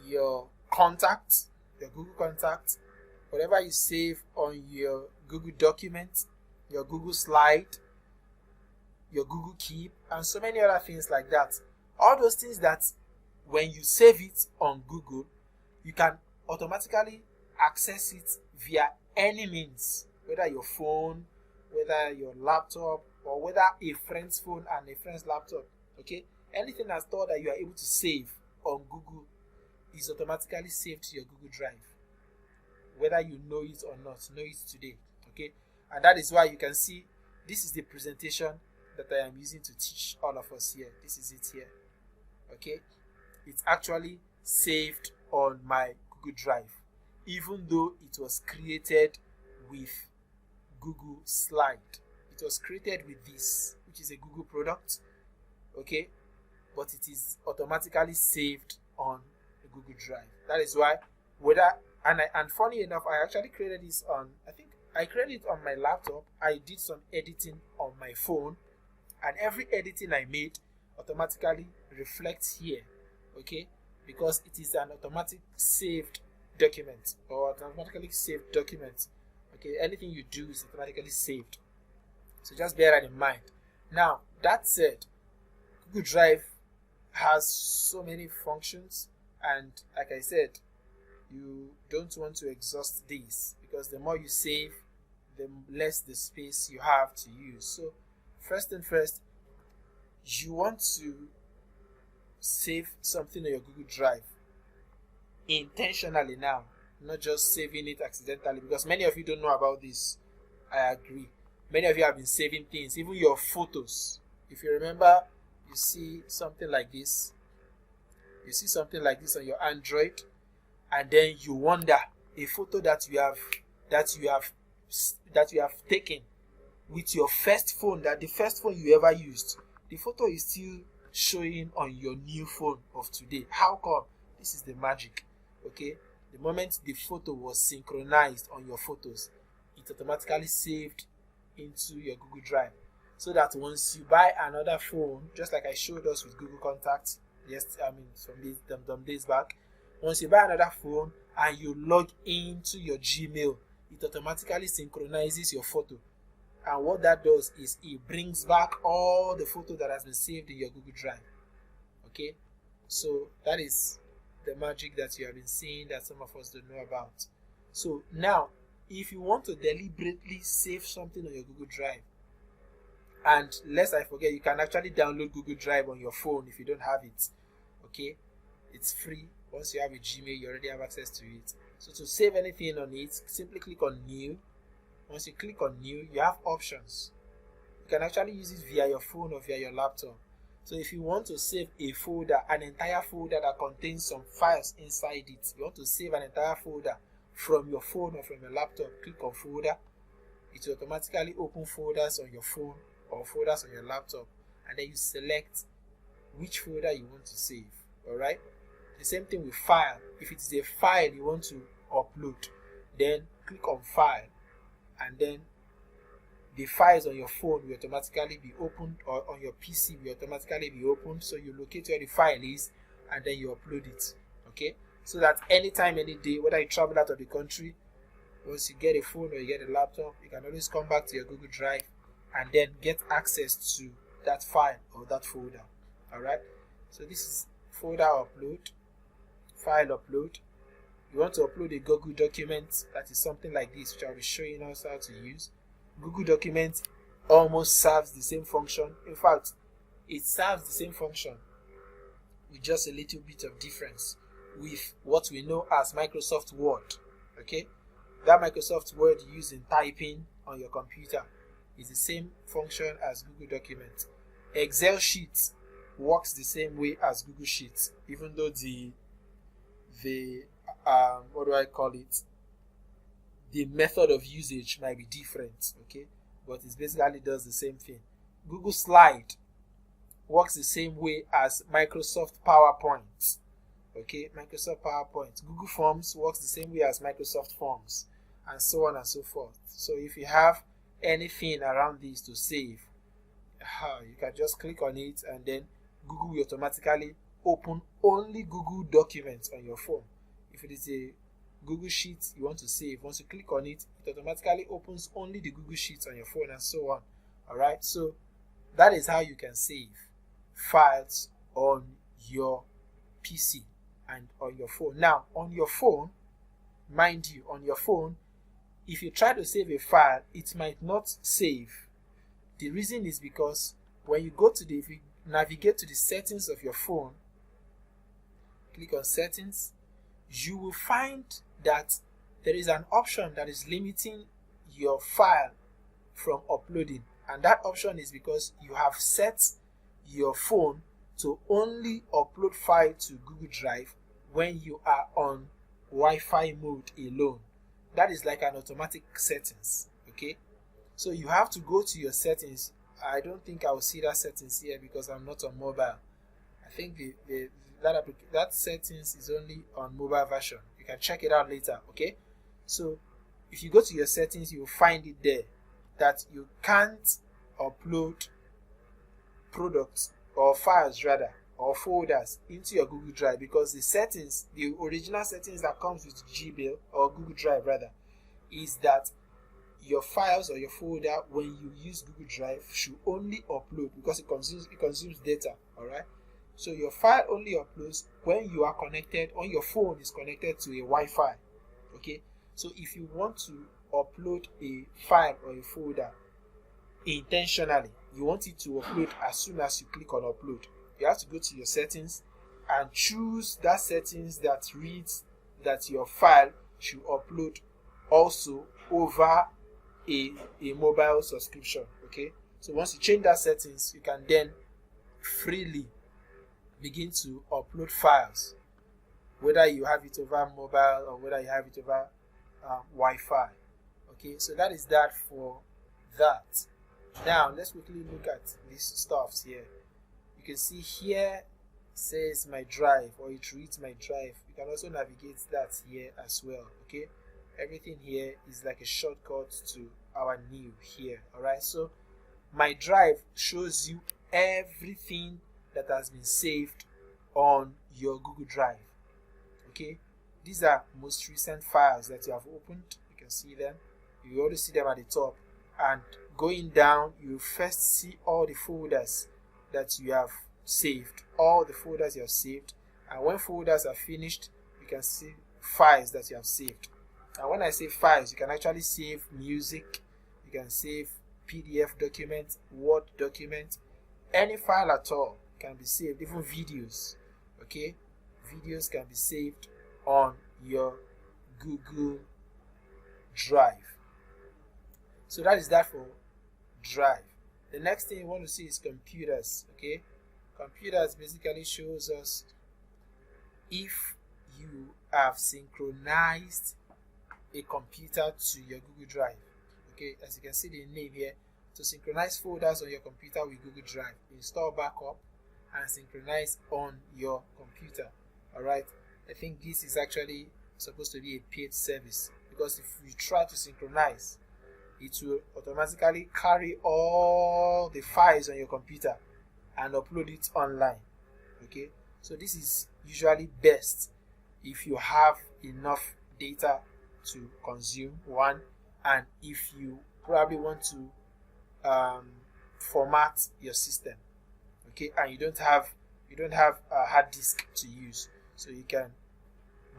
your contacts, your Google contacts, whatever you save on your Google document, your Google slide, your Google Keep, and so many other things like that. All those things that when you save it on Google, you can automatically access it via any means, whether your phone, whether your laptop, or whether a friend's phone and a friend's laptop. Okay, anything that's stored that you are able to save on Google is automatically saved to your Google Drive, whether you know it or not. Know it today. Okay, and that is why you can see this is the presentation that I am using to teach all of us here. This is it here. Okay, it's actually saved on my Google Drive, even though it was created with Google Slide. It was created with this, which is a Google product. Okay, but it is automatically saved on the Google Drive. That is why and funny enough, I actually created this on, I think I created it on my laptop. I did some editing on my phone, and every editing I made automatically reflects here. Okay, because it is an automatic saved document, or automatically saved document. Okay, anything you do is automatically saved. So just bear that in mind. Now, that said, Google Drive has so many functions, and like I said, you don't want to exhaust these, because the more you save, the less the space you have to use. So first and first, you want to save something on your Google Drive intentionally now, not just saving it accidentally, because many of you don't know about this. I agree. Many of you have been saving things, even your photos. If you remember, you see something like this. You see something like this on your Android, and then you wonder, a photo that you have taken with your first phone, that the first phone you ever used, the photo is still showing on your new phone of today. How come? This is the magic. Okay, the moment the photo was synchronized on your photos, it automatically saved into your Google Drive, so that once you buy another phone, just like I showed us with Google Contacts, some days back, once you buy another phone and you log into your Gmail, it automatically synchronizes your photo, and what that does is it brings back all the photo that has been saved in your Google Drive. Okay, so that is the magic that you have been seeing that some of us don't know about. So now, if you want to deliberately save something on your Google Drive, and lest I forget, you can actually download Google Drive on your phone if you don't have it. Okay, it's free. Once you have a Gmail, you already have access to it. So to save anything on it, simply click on New. Once you click on New, you have options. You can actually use it via your phone or via your laptop. So if you want to save a folder, an entire folder that contains some files inside it, you want to save an entire folder from your phone or from your laptop, click on Folder. It will automatically open folders on your phone or folders on your laptop, and then you select which folder you want to save. Alright? The same thing with File. If it is a file you want to upload, then click on File, and then the files on your phone will automatically be opened, or on your PC will automatically be opened. So you locate where the file is, and then you upload it. Okay, so that anytime, any day, whether you travel out of the country, once you get a phone or you get a laptop, you can always come back to your Google Drive and then get access to that file or that folder. Alright, so this is folder upload, file upload. You want to upload a Google document that is something like this, which I'll be showing us how to use. Google Document almost serves the same function. In fact, it serves the same function with just a little bit of difference with what we know as Microsoft Word. Okay, that Microsoft Word you use in typing on your computer is the same function as Google Document. Excel Sheets works the same way as Google Sheets, even though the what do I call it? The method of usage might be different, okay, but it basically does the same thing. Google Slide works the same way as Microsoft PowerPoint. Okay, Microsoft PowerPoint. Google Forms works the same way as Microsoft Forms, and so on and so forth. So if you have anything around this to save, you can just click on it, and then Google will automatically open only Google documents on your phone. If it is a Google Sheet you want to save, once you click on it, it automatically opens only the Google Sheets on your phone, and so on. Alright, so that is how you can save files on your PC and on your phone. Now, on your phone, mind you, on your phone, if you try to save a file, it might not save. The reason is because when you if you navigate to the settings of your phone, click on settings, you will find that there is an option that is limiting your file from uploading, and that option is because you have set your phone to only upload file to Google Drive when you are on Wi-Fi mode alone. That is like an automatic settings. Okay, so you have to go to your settings. I don't think I will see that settings here because I'm not on mobile. I think that settings is only on mobile version. You can check it out later. Okay, so if you go to your settings, you will find it there that you can't upload products or files rather, or folders into your Google Drive, because the settings, the original settings that comes with Gmail or Google Drive rather, is that your files or your folder, when you use Google Drive, should only upload, because it consumes data. All right, so your file only uploads when you are connected, on your phone is connected to a Wi-Fi. Okay, so if you want to upload a file or a folder intentionally, you want it to upload as soon as you click on upload, you have to go to your settings and choose that settings that reads that your file should upload also over a mobile subscription. Okay, so once you change that settings, you can then freely begin to upload files, whether you have it over mobile or whether you have it over Wi-Fi. Okay, so that is that for that. Now let's quickly look at these stuffs here. You can see here says my drive, or it reads my drive. You can also navigate that here as well. Okay, everything here is like a shortcut to our new here. All right, so my drive shows you everything that has been saved on your Google Drive. Okay, these are most recent files that you have opened. You can see them. You already see them at the top, and going down, you first see all the folders that you have saved, all the folders you have saved, and when folders are finished, you can see files that you have saved. And when I say files, you can actually save music, you can save PDF document, Word document, any file at all can be saved, even videos. Okay, videos can be saved on your Google Drive. So that is that for Drive. The next thing you want to see is computers. Okay, computers basically shows us if you have synchronized a computer to your Google Drive. Okay, as you can see the name here, to synchronize folders on your computer with Google Drive, install backup and synchronize on your computer. All right, I think this is actually supposed to be a paid service, because if you try to synchronize, it will automatically carry all the files on your computer and upload it online. Okay, so this is usually best if you have enough data to consume, one, and if you probably want to format your system. Okay, and you don't have a hard disk to use, so you can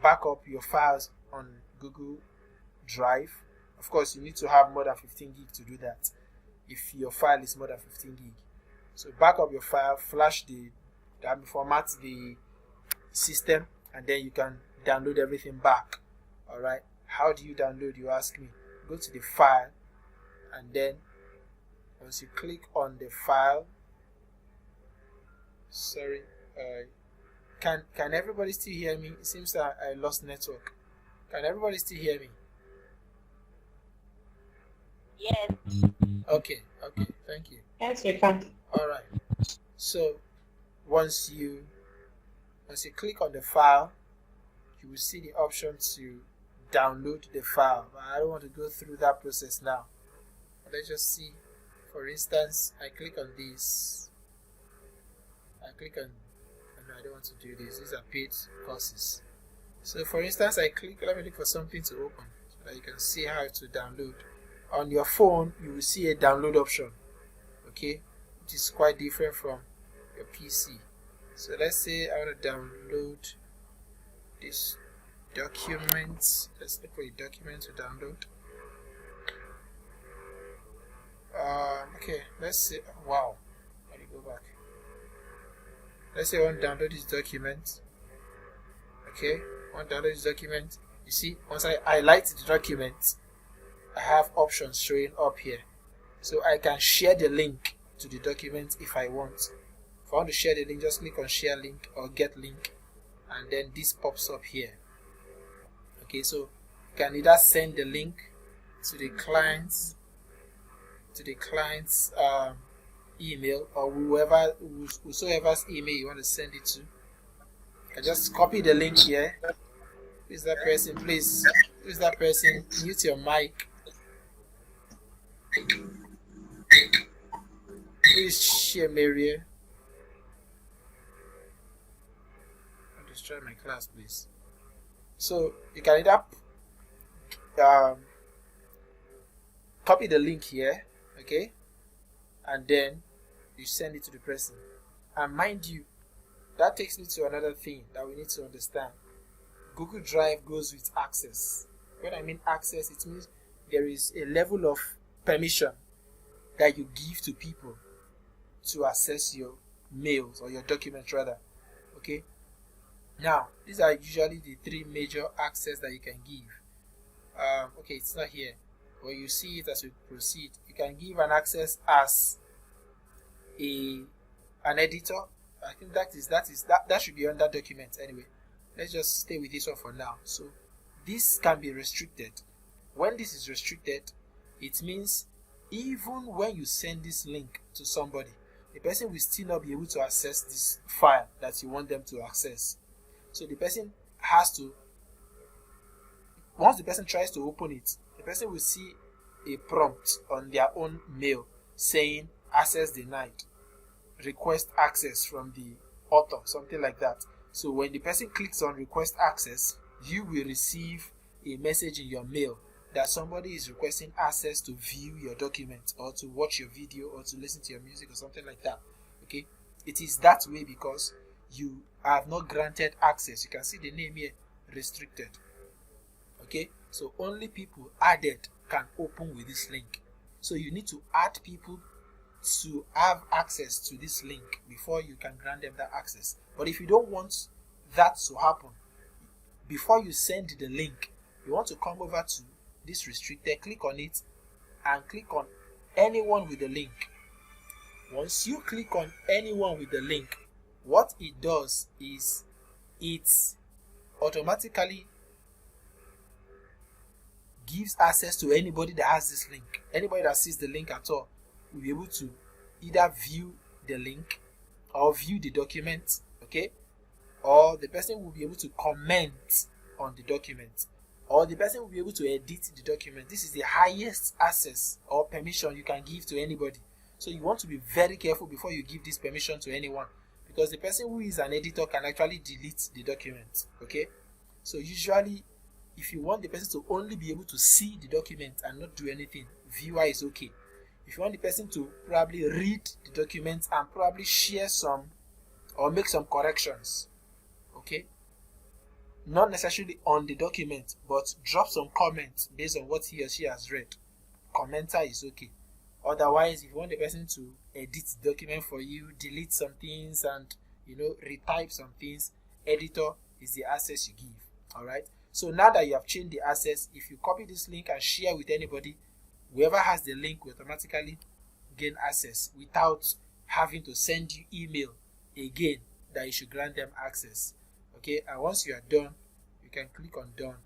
back up your files on Google Drive. Of course, you need to have more than 15 gig to do that if your file is more than 15 gig. So back up your file, format the system, and then you can download everything back. All right, how do you download, you ask me? Go to the file, and then once you click on the file, can everybody still hear me? It seems that I lost network. Can everybody still hear me?
Yes.
Okay, thank you.
Yes, we can.
All right, so once you Once you click on the file, you will see the option to download the file. But I don't want to go through that process now. Let's just see. For instance, I click on this. I click on, no, I don't want to do this. These are paid courses. So for instance, I click, let me look for something to open so that you can see how to download. On your phone, you will see a download option, okay, which is quite different from your PC. So let's say I want to download this document. Let's look for a document to download. Okay, let's say, wow, let me go back. Let's say I want to download this document. Okay, I want to download this document. You see, once I highlight the document, I have options showing up here. So I can share the link to the document if I want. If I want to share the link, just click on share link or get link, and then this pops up here. Okay, so you can either send the link to the client's email, or whosoever's email you want to send it to. I just copy the link here. Who is that person? Please, who is that person? Mute your mic. Who is Shemaria? I'll destroy my class, please. So you can either copy the link here, okay, and then you send it to the person. And mind you, that takes me to another thing that we need to understand. Google Drive goes with access. When I mean access, it means there is a level of permission that you give to people to access your mails or your documents rather. Okay. Now, these are usually the three major access that you can give. Okay, it's not here. When you see it as we proceed, you can give an access as an editor. I think that should be under documents anyway. Let's just stay with this one for now. So this can be restricted. When this is restricted, it means even when you send this link to somebody, the person will still not be able to access this file that you want them to access. So the person has to, once the person tries to open it, the person will see a prompt on their own mail saying access denied, request access from the author, something like that. So when the person clicks on request access, you will receive a message in your mail that somebody is requesting access to view your document or to watch your video or to listen to your music or something like that. Okay, it is that way because you have not granted access. You can see the name here, restricted. Okay, so only people added can open with this link. So you need to add people to have access to this link before you can grant them that access. But if you don't want that to happen, before you send the link, you want to come over to this restricted, click on it, and click on anyone with the link. Once you click on anyone with the link, what it does is it automatically gives access to anybody that has this link. Anybody that sees the link at all will be able to either view the link or view the document, okay, or the person will be able to comment on the document, or the person will be able to edit the document. This is the highest access or permission you can give to anybody. So you want to be very careful before you give this permission to anyone, because the person who is an editor can actually delete the document. Okay, so usually if you want the person to only be able to see the document and not do anything, viewer is okay. If you want the person to probably read the document and probably share some or make some corrections, okay, not necessarily on the document, but drop some comments based on what he or she has read, commenter is okay. Otherwise, if you want the person to edit the document for you, delete some things and retype some things, editor is the access you give. All right, so now that you have changed the access, if you copy this link and share with anybody, whoever has the link will automatically gain access without having to send you email again that you should grant them access. Okay, and once you are done, you can click on done.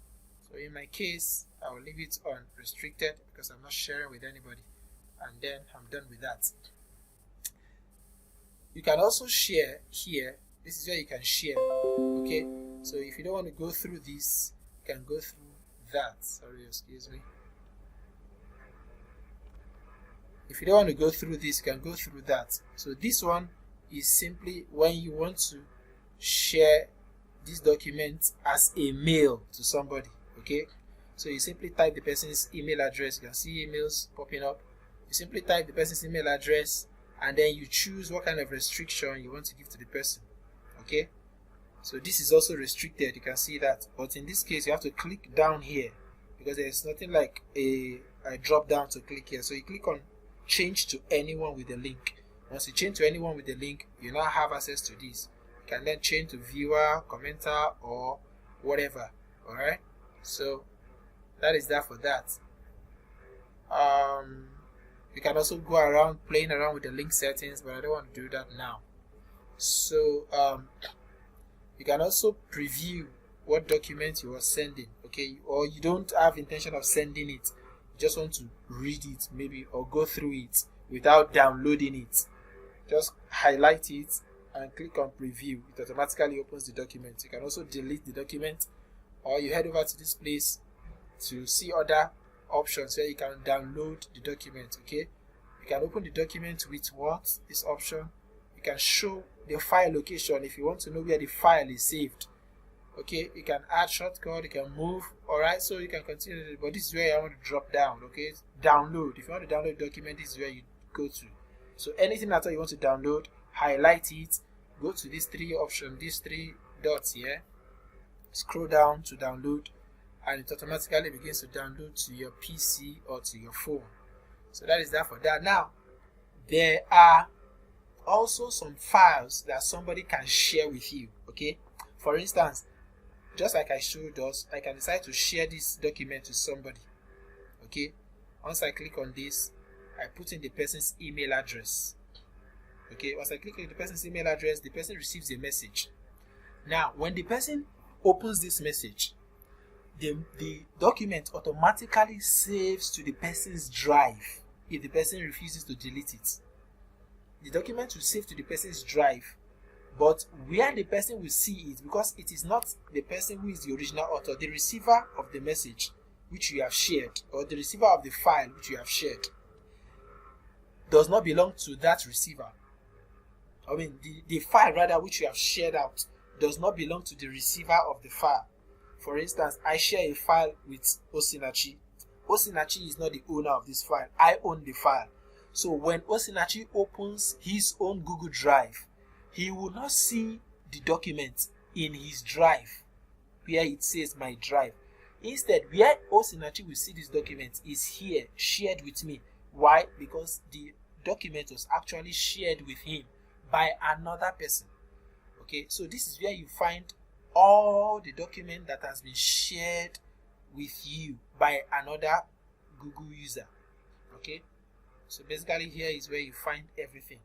So in my case, I will leave it on restricted because I'm not sharing with anybody, and then I'm done with that. You can also share here This is where you can share. Okay, so if you don't want to go through this, you can go through that. Sorry, excuse me. If you don't want to go through this, you can go through that. So this one is simply when you want to share this document as a mail to somebody. Okay, so you simply type the person's email address. You can see emails popping up. You simply type the person's email address, and then you choose what kind of restriction you want to give to the person. Okay, so this is also restricted, you can see that, but in this case you have to click down here because there's nothing like a drop down to click here. So you click on change to anyone with the link. Once you change to anyone with the link, you now have access to this. You can then change to viewer, commenter, or whatever. Alright, so that is that for that. You can also go around playing around with the link settings, but I don't want to do that now. So you can also preview what document you are sending, okay, or you don't have intention of sending it, you just want to read it maybe or go through it without downloading it. Just highlight it and click on preview. It automatically opens the document. You can also delete the document, or you head over to this place to see other options where you can download the document. Okay, you can open the document with what? This option. You can show the file location if you want to know where the file is saved. Okay, you can add shortcut, you can move. Alright, so you can continue, but this is where I want to drop down. Okay, download. If you want to download the document, this is where you go to. So anything that you want to download, highlight it, go to these three options, these three dots here, scroll down to download, and it automatically begins to download to your PC or to your phone. So that is that for that. Now there are also some files that somebody can share with you. Okay, for instance, just like I showed us, I can decide to share this document to somebody. Okay, once I click on this, I put in the person's email address. Okay, once I click on the person's email address, the person receives a message. Now when the person opens this message, the document automatically saves to the person's drive if the person refuses to delete it. The document will save to the person's drive, but where the person will see it, because it is not the person who is the original author, the receiver of the message which you have shared, or the receiver of the file which you have shared, does not belong to that receiver. I mean, the file rather which you have shared out does not belong to the receiver of the file. For instance, I share a file with Osinachi. Osinachi is not the owner of this file. I own the file. So when Osinachi opens his own Google Drive, he will not see the document in his drive where it says my drive. Instead, where Osinachi will see this document is here, shared with me. Why? Because the document was actually shared with him by another person. Okay, so this is where you find all the document that has been shared with you by another Google user. Okay, so basically here is where you find everything,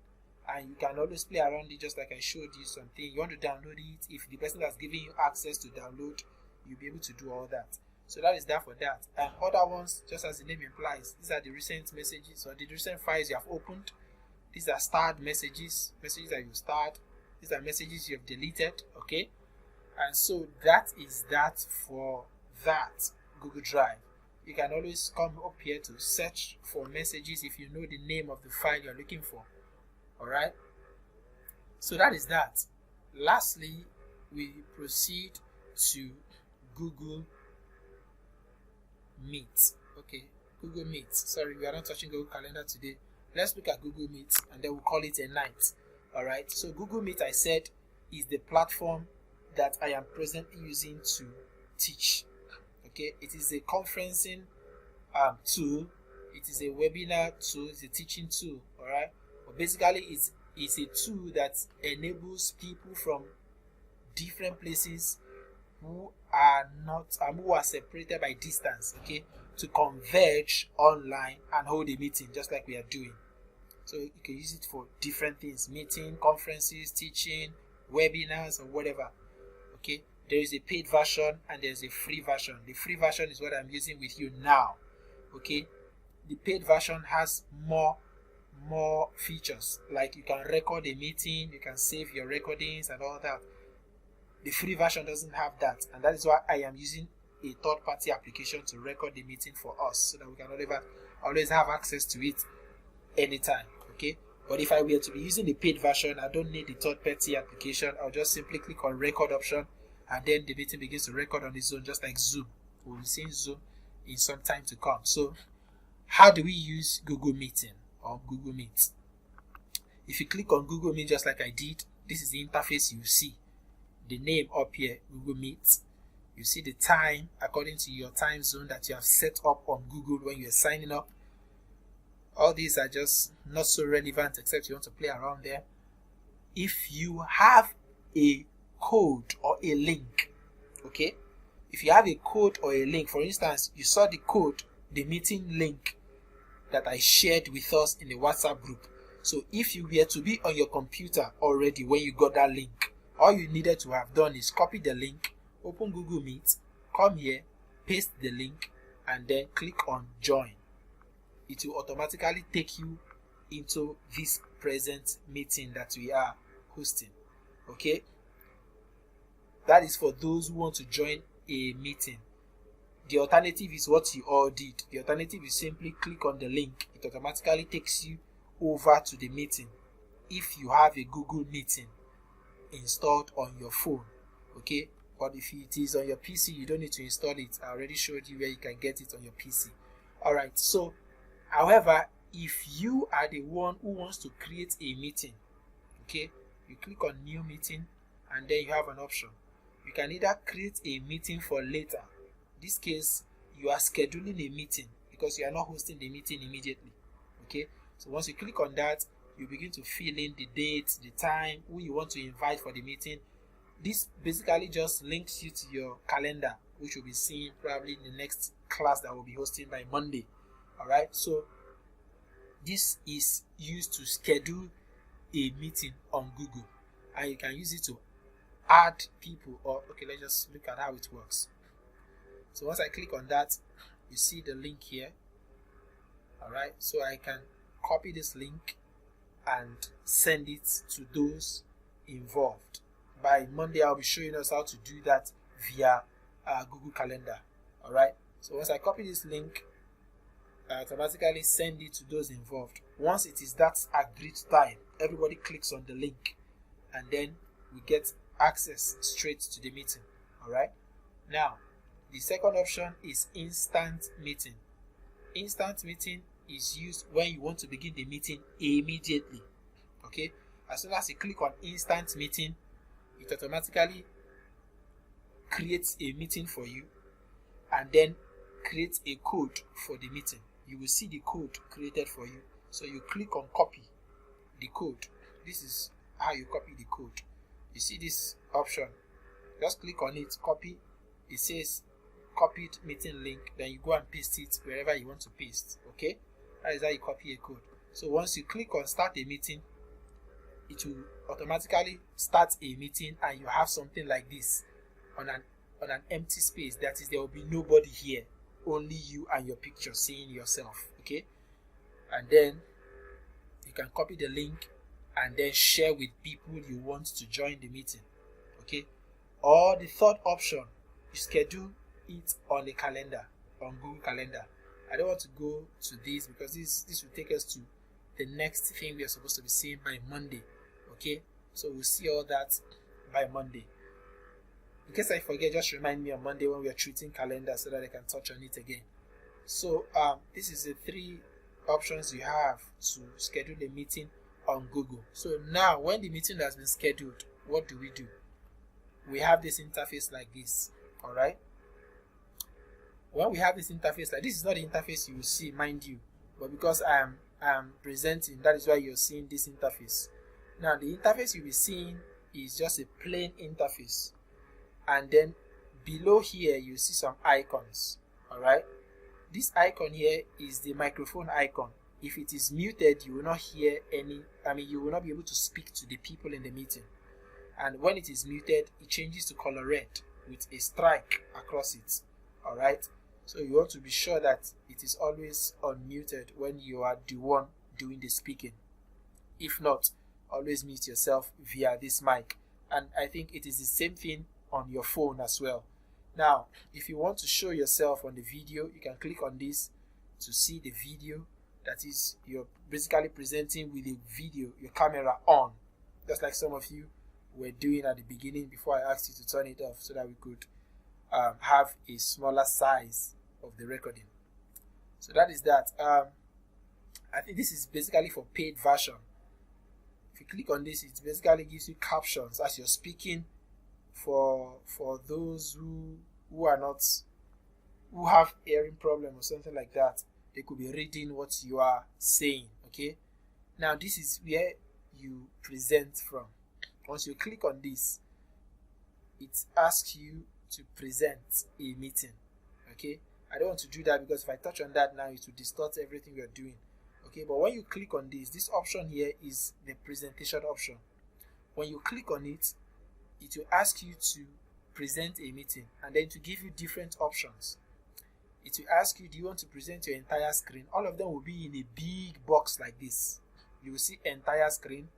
and you can always play around it, just like I showed you something. You want to download it, if the person that's giving you access to download, you'll be able to do all that. So that is that for that. And other ones, just as the name implies, these are the recent messages or the recent files you have opened. These are starred messages, messages that you starred. These are messages you have deleted. Okay, and so that is that for that Google Drive. You can always come up here to search for messages if you know the name of the file you're looking for. Alright, so that is that. Lastly, we proceed to Google Meet. Okay, Google Meet. Sorry, we are not touching Google Calendar today. Let's look at Google Meet and then we'll call it a night. Alright, so Google Meet, I said, is the platform that I am presently using to teach. Okay, it is a conferencing tool, it is a webinar tool, it's a teaching tool. Alright, but basically it's a tool that enables people from different places who are separated by distance, okay, to converge online and hold a meeting just like we are doing. So you can use it for different things: meeting, conferences, teaching, webinars, or whatever. Okay, there is a paid version and there is a free version. The free version is what I'm using with you now. Okay, the paid version has more more features, like you can record a meeting, you can save your recordings and all that. The free version doesn't have that, and that is why I am using a third-party application to record the meeting for us, so that we can always have access to it anytime. Okay, but if I were to be using the paid version, I don't need the third-party application. I'll just simply click on record option, and then the meeting begins to record on its own, just like Zoom. We'll be seeing Zoom in some time to come. So how do we use Google Meeting or Google Meet? If you click on Google Meet just like I did, this is the interface you see. The name up here, Google Meet. You see the time according to your time zone that you have set up on Google when you are signing up. All these are just not so relevant except you want to play around there. If you have a code or a link, okay, if you have a code or a link, for instance, you saw the code, the meeting link that I shared with us in the WhatsApp group. So if you were to be on your computer already when you got that link, all you needed to have done is copy the link, open Google Meet, come here, paste the link, and then click on join. It will automatically take you into this present meeting that we are hosting. Okay, that is for those who want to join a meeting. The alternative is what you all did. The alternative is simply click on the link. It automatically takes you over to the meeting if you have a Google Meeting installed on your phone. Okay, but if it is on your PC, you don't need to install it. I already showed you where you can get it on your PC. Alright, so however, if you are the one who wants to create a meeting, okay, you click on new meeting, and then you have an option. You can either create a meeting for later. In this case, you are scheduling a meeting because you are not hosting the meeting immediately. Okay, so once you click on that, you begin to fill in the date, the time, who you want to invite for the meeting. This basically just links you to your calendar, which will be seen probably in the next class that will be hosting by Monday. Alright, so this is used to schedule a meeting on Google, and you can use it to add people. Or okay, let's just look at how it works. So once I click on that, you see the link here. Alright, so I can copy this link and send it to those involved. By Monday, I'll be showing us how to do that via Google Calendar. Alright, so once I copy this link, I automatically send it to those involved. Once it is that agreed time, everybody clicks on the link, and then we get access straight to the meeting. Alright, now the second option is instant meeting. Instant meeting is used when you want to begin the meeting immediately. Okay, as soon as you click on instant meeting, it automatically creates a meeting for you, and then creates a code for the meeting. You will see the code created for you. So you click on copy the code. This is how you copy the code. You see this option, just click on it, copy. It says copied meeting link, then you go and paste it wherever you want to paste. Okay, that is how you copy a code. So once you click on start a meeting, it will automatically start a meeting, and you have something like this on an empty space. That is, there will be nobody here, only you and your picture seeing yourself. Okay, and then you can copy the link and then share with people you want to join the meeting. Okay, or the third option, you schedule it on a calendar, on Google Calendar. I don't want to go to this because this will take us to the next thing we are supposed to be seeing by Monday. Okay, so we'll see all that by Monday. In case I forget, just remind me on Monday when we are treating calendar so that I can touch on it again. So this is the three options you have to schedule a meeting on Google. So now when the meeting has been scheduled, what do? We have this interface like this. All right, when we have this interface like this, is not the interface you will see, mind you, but because I am presenting, that is why you're seeing this interface. Now the interface you'll be seeing is just a plain interface, and then below here you see some icons. All right, this icon here is the microphone icon. If it is muted, you will not hear you will not be able to speak to the people in the meeting. And when it is muted, it changes to color red with a strike across it. All right, so you want to be sure that it is always unmuted when you are the one doing the speaking. If not, always mute yourself via this mic. And I think it is the same thing on your phone as well. Now, if you want to show yourself on the video, you can click on this to see the video. That is, you're basically presenting with a video, your camera on, just like some of you were doing at the beginning before I asked you to turn it off so that we could have a smaller size of the recording. So that is that. I think this is basically for paid version. If you click on this, it basically gives you captions as you're speaking for those who have hearing problem or something like that. They could be reading what you are saying. Okay, now this is where you present from. Once you click on this, it asks you to present a meeting. Okay, I don't want to do that because if I touch on that now, it will distort everything you're doing. Okay, but when you click on this option here is the presentation option. When you click on it, it will ask you to present a meeting and then to give you different options. It will ask you, do you want to present your entire screen? All of them will be in a big box like this. You will see entire screen.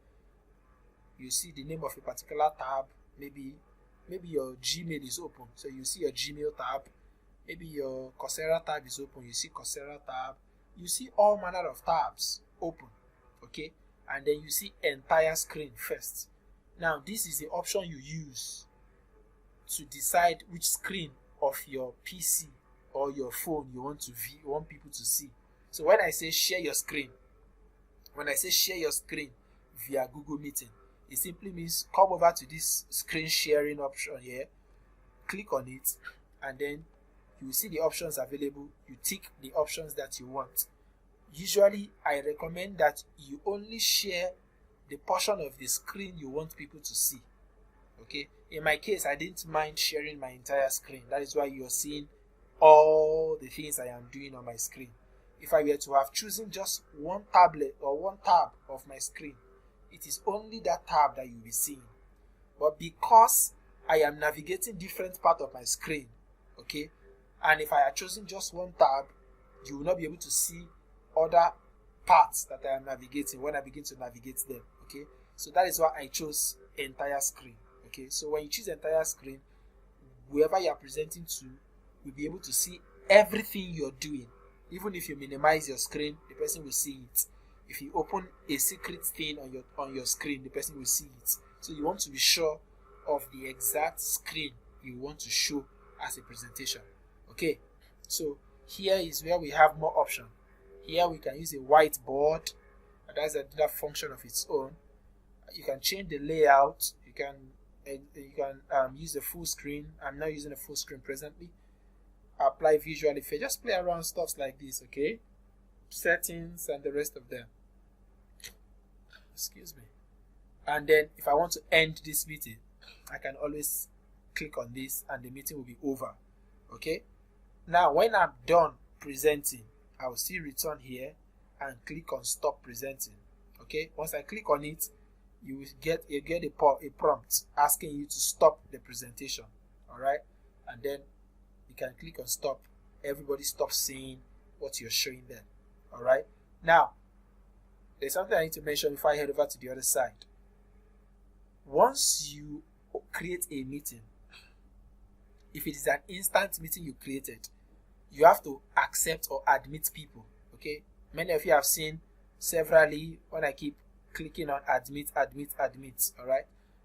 You see the name of a particular tab. Maybe your Gmail is open, so you see your Gmail tab. Maybe your Coursera tab is open, you see Coursera tab. You see all manner of tabs open. Okay, and then you see entire screen first. Now this is the option you use to decide which screen of your PC or your phone you want people to see. So when I say share your screen, via Google Meeting, it simply means come over to this screen sharing option here, click on it, and then you will see the options available. You tick the options that you want. Usually I recommend that you only share the portion of the screen you want people to see. Okay, in my case, I didn't mind sharing my entire screen. That is why you're seeing all the things I am doing on my screen. If I were to have chosen just one tablet or one tab of my screen, it is only that tab that you'll be seeing. But because I am navigating different parts of my screen, okay, and if I had chosen just one tab, you will not be able to see other parts that I am navigating when I begin to navigate them. Okay, so that is why I chose entire screen. Okay, so when you choose entire screen, whoever you are presenting to will be able to see everything you're doing. Even if you minimize your screen, the person will see it. If you open a secret thing on your screen, the person will see it. So you want to be sure of the exact screen you want to show as a presentation. Okay, so here is where we have more options. Here we can use a whiteboard. That's another function of its own. You can change the layout. You can use a full screen. I'm not using a full screen presently. Apply visual effects. Just play around stuff like this, okay? Settings and the rest of them. Excuse me. And then if I want to end this meeting, I can always click on this and the meeting will be over. Okay? Now when I'm done presenting, I will still return here and click on stop presenting. Okay? Once I click on it, you will get a prompt asking you to stop the presentation. Alright? And then you can click on stop. Everybody stops seeing what you're showing them. Alright? Now, there's something I need to mention before I head over to the other side. Once you create a meeting, if it is an instant meeting you created, you have to accept or admit people. Okay? Many of you have seen severally when I keep clicking on admit. Alright?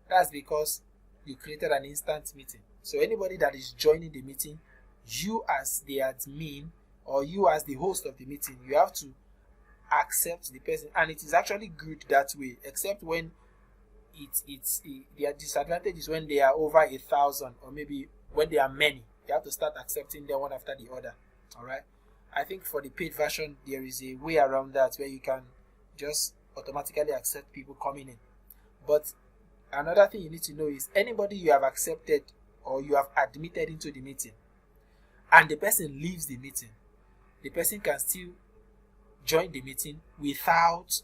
That's because you created an instant meeting. So anybody that is joining the meeting, you as the admin or you as the host of the meeting, you have to accept the person. And it is actually good that way, except when their disadvantage is when they are over 1,000 or maybe when they are many. You have to start accepting them one after the other. Alright? I think for the paid version, there is a way around that where you can just automatically accept people coming in. But another thing you need to know is anybody you have accepted or you have admitted into the meeting and the person leaves the meeting, the person can still join the meeting without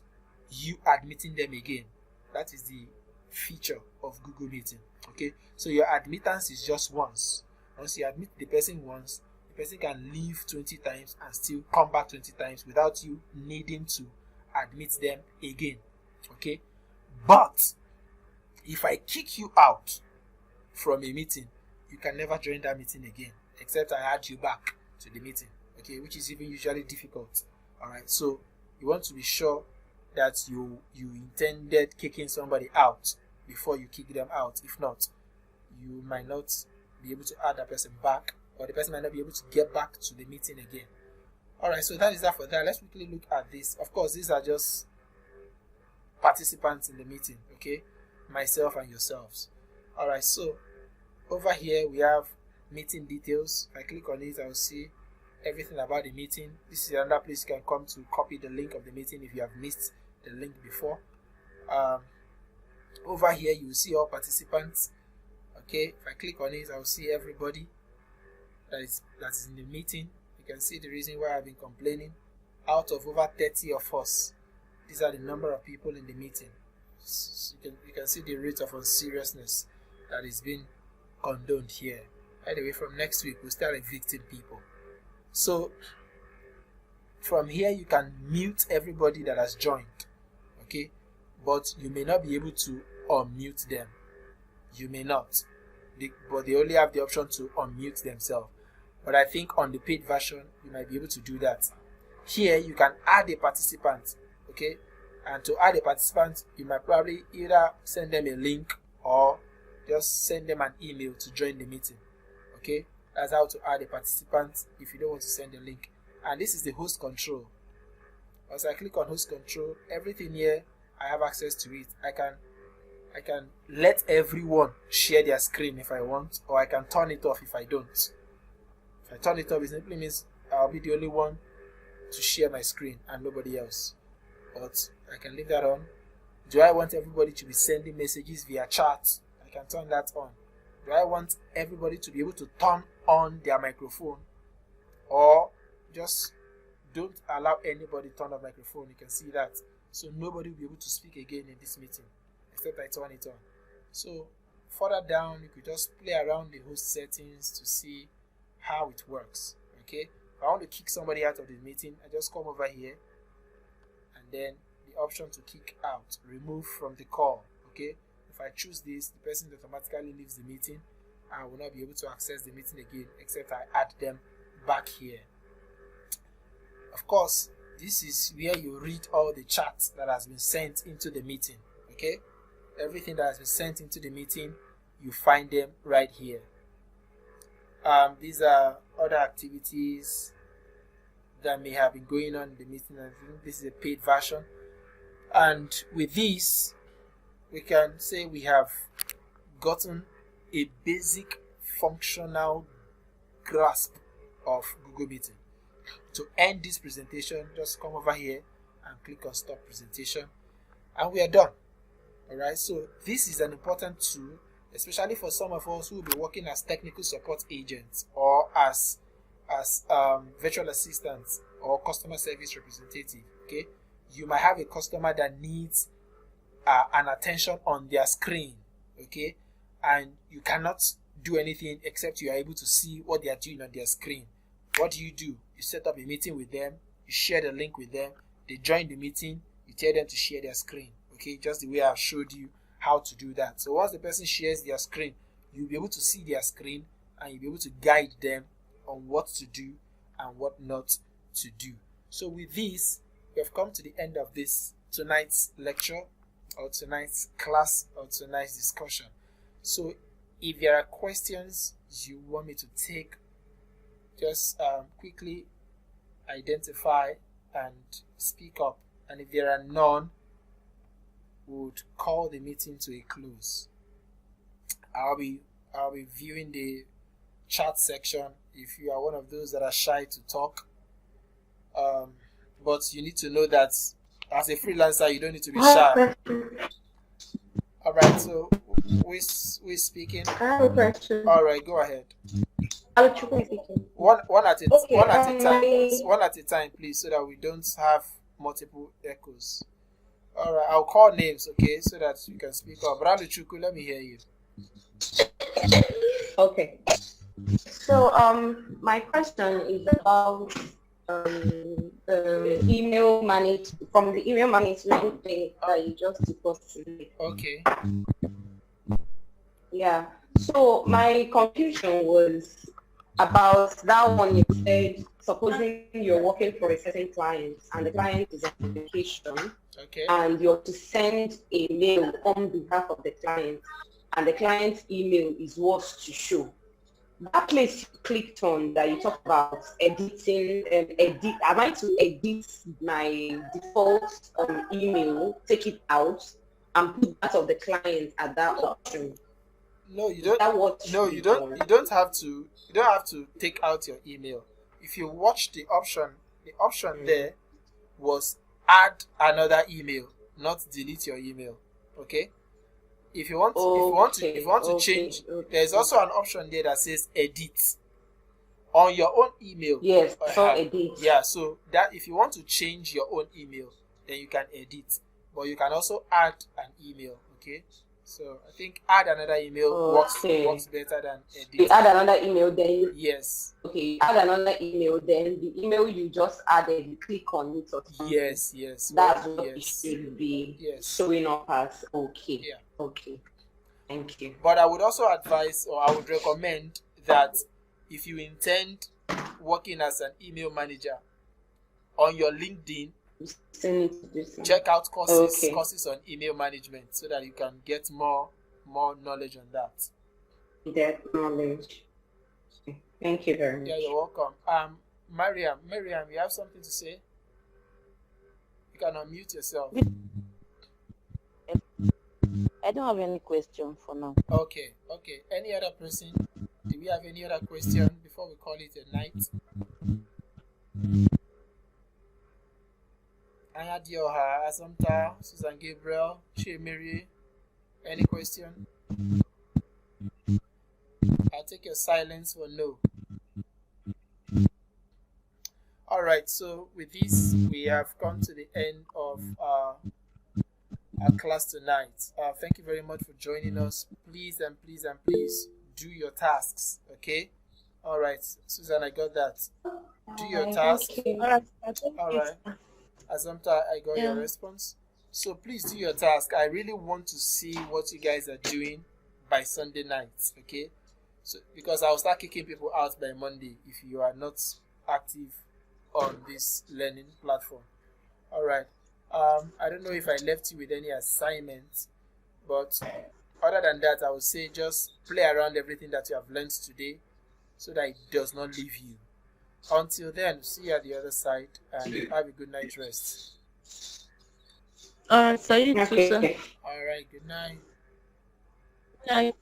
you admitting them again. That is the feature of Google Meeting. Okay, so your admittance is just once. Once you admit the person once, the person can leave 20 times and still come back 20 times without you needing to admit them again. Okay, but if I kick you out from a meeting, you can never join that meeting again, except I add you back to the meeting. Okay, which is even usually difficult. All right, so you want to be sure that you intended kicking somebody out before you kick them out. If not, you might not be able to add that person back, or the person might not be able to get back to the meeting again. All right, so that is that for that. Let's quickly look at this. Of course, these are just participants in the meeting, okay? Myself and yourselves. All right, so over here we have meeting details. If I click on it, I will see everything about the meeting. This is another place you can come to copy the link of the meeting if you have missed the link before. Over here you will see all participants. Okay, if I click on it, I will see everybody that is in the meeting. You can see the reason why I've been complaining. Out of over 30 of us, these are the number of people in the meeting. So you can see the rate of unseriousness that is being condoned here. Anyway, from next week we'll start evicting people. So from here you can mute everybody that has joined, okay, but you may not be able to unmute them. You may not, but they only have the option to unmute themselves. But I think on the paid version you might be able to do that. Here you can add a participant, okay, and to add a participant you might probably either send them a link or just send them an email to join the meeting. Okay, that's how to add a participant if you don't want to send a link. And this is the host control. As I click on host control, everything here I have access to it. I can let everyone share their screen if I want, or I can turn it off if I don't. If I turn it off, it simply means I'll be the only one to share my screen and nobody else. But I can leave that on. Do I want everybody to be sending messages via chat? I can turn that on. Do I want everybody to be able to turn on their microphone, or just don't allow anybody to turn on microphone? You can see that. So nobody will be able to speak again in this meeting except I turn it on. So further down you could just play around the host settings to see how it works. Okay, if I want to kick somebody out of the meeting, I just come over here and then the option to kick out, remove from the call. Okay, if I choose this, the person automatically leaves the meeting. I will not be able to access the meeting again except I add them back here. Of course, this is where you read all the chats that has been sent into the meeting. Okay, everything that has been sent into the meeting, you find them right here. These are other activities that may have been going on in the meeting. I think this is a paid version, and with this we can say we have gotten a basic functional grasp of Google Meeting. To end this presentation, just come over here and click on stop presentation and we are done. Alright, so this is an important tool, especially for some of us who will be working as technical support agents or as virtual assistants or customer service representative. Okay, you might have a customer that needs an attention on their screen, okay, and you cannot do anything except you are able to see what they are doing on their screen. What do? You set up a meeting with them, you share the link with them, they join the meeting, you tell them to share their screen. Okay, just the way I've showed you how to do that. So once the person shares their screen, you'll be able to see their screen and you'll be able to guide them on what to do and what not to do. So with this, we have come to the end of tonight's lecture or tonight's class or tonight's discussion. So if there are questions you want me to take, just quickly identify and speak up, and if there are none, we would call the meeting to a close. I'll be viewing the chat section if you are one of those that are shy to talk, but you need to know that as a freelancer you don't need to be shy. Alright, so we're speaking.
I have a question.
Alright, go ahead. One at a time, please, so that we don't have multiple echoes. Alright, I'll call names, okay, so that you can speak up. Brother Chuku, let me hear you.
Okay. So my question is about
email manage from the email management thing that you just discussed.
Okay.
Yeah. So my confusion was about that one. You said, supposing you're working for a certain client and the client is on vacation,
Okay.
and you're to send a mail on behalf of the client, and the client's email is what to show. That place you clicked on that you talked about editing and am I to edit my default email, take it out and put that of the client at that option?
No, you
Is
don't.
that what
No, you don't. You don't have to. You don't have to take out your email. If you watch the option there was add another email, not delete your email. Okay. If you want to change, there's also an option there that says edit on your own email.
Yes, so edit.
Yeah, so that if you want to change your own email, then you can edit, but you can also add an email. Okay, so I think add another email works better than edit.
You add another email, then
yes.
Okay, you add another email, then the email you just added, you click on it or something.
Yes.
That's what it should be showing up as. Okay.
Yeah.
Okay. Thank you.
But I would also advise, or I would recommend that if you intend working as an email manager on your LinkedIn, check out courses on email management so that you can get more knowledge on that.
That knowledge. Thank you very much.
Yeah, you're welcome. Mariam, you have something to say? You can unmute yourself.
I don't have any question for now.
Okay. Any other person? Do we have any other question before we call it a night? Ayadioha, Assumpta, Susan Gabriel, Chimiri. Any question? I'll take your silence for no. Alright, so with this, we have come to the end of our class tonight. Thank you very much for joining us. Please do your tasks, okay? Alright, Susan, I got that. Do your task. Alright. Assumpta, I got your response. So please do your task. I really want to see what you guys are doing by Sunday night, okay? So because I'll start kicking people out by Monday if you are not active on this learning platform. Alright. I don't know if I left you with any assignments, but other than that, I would say just play around everything that you have learned today so that it does not leave you. Until then, see you at the other side and have a good night rest.
So you too, sir.
Alright, good night.
Good night.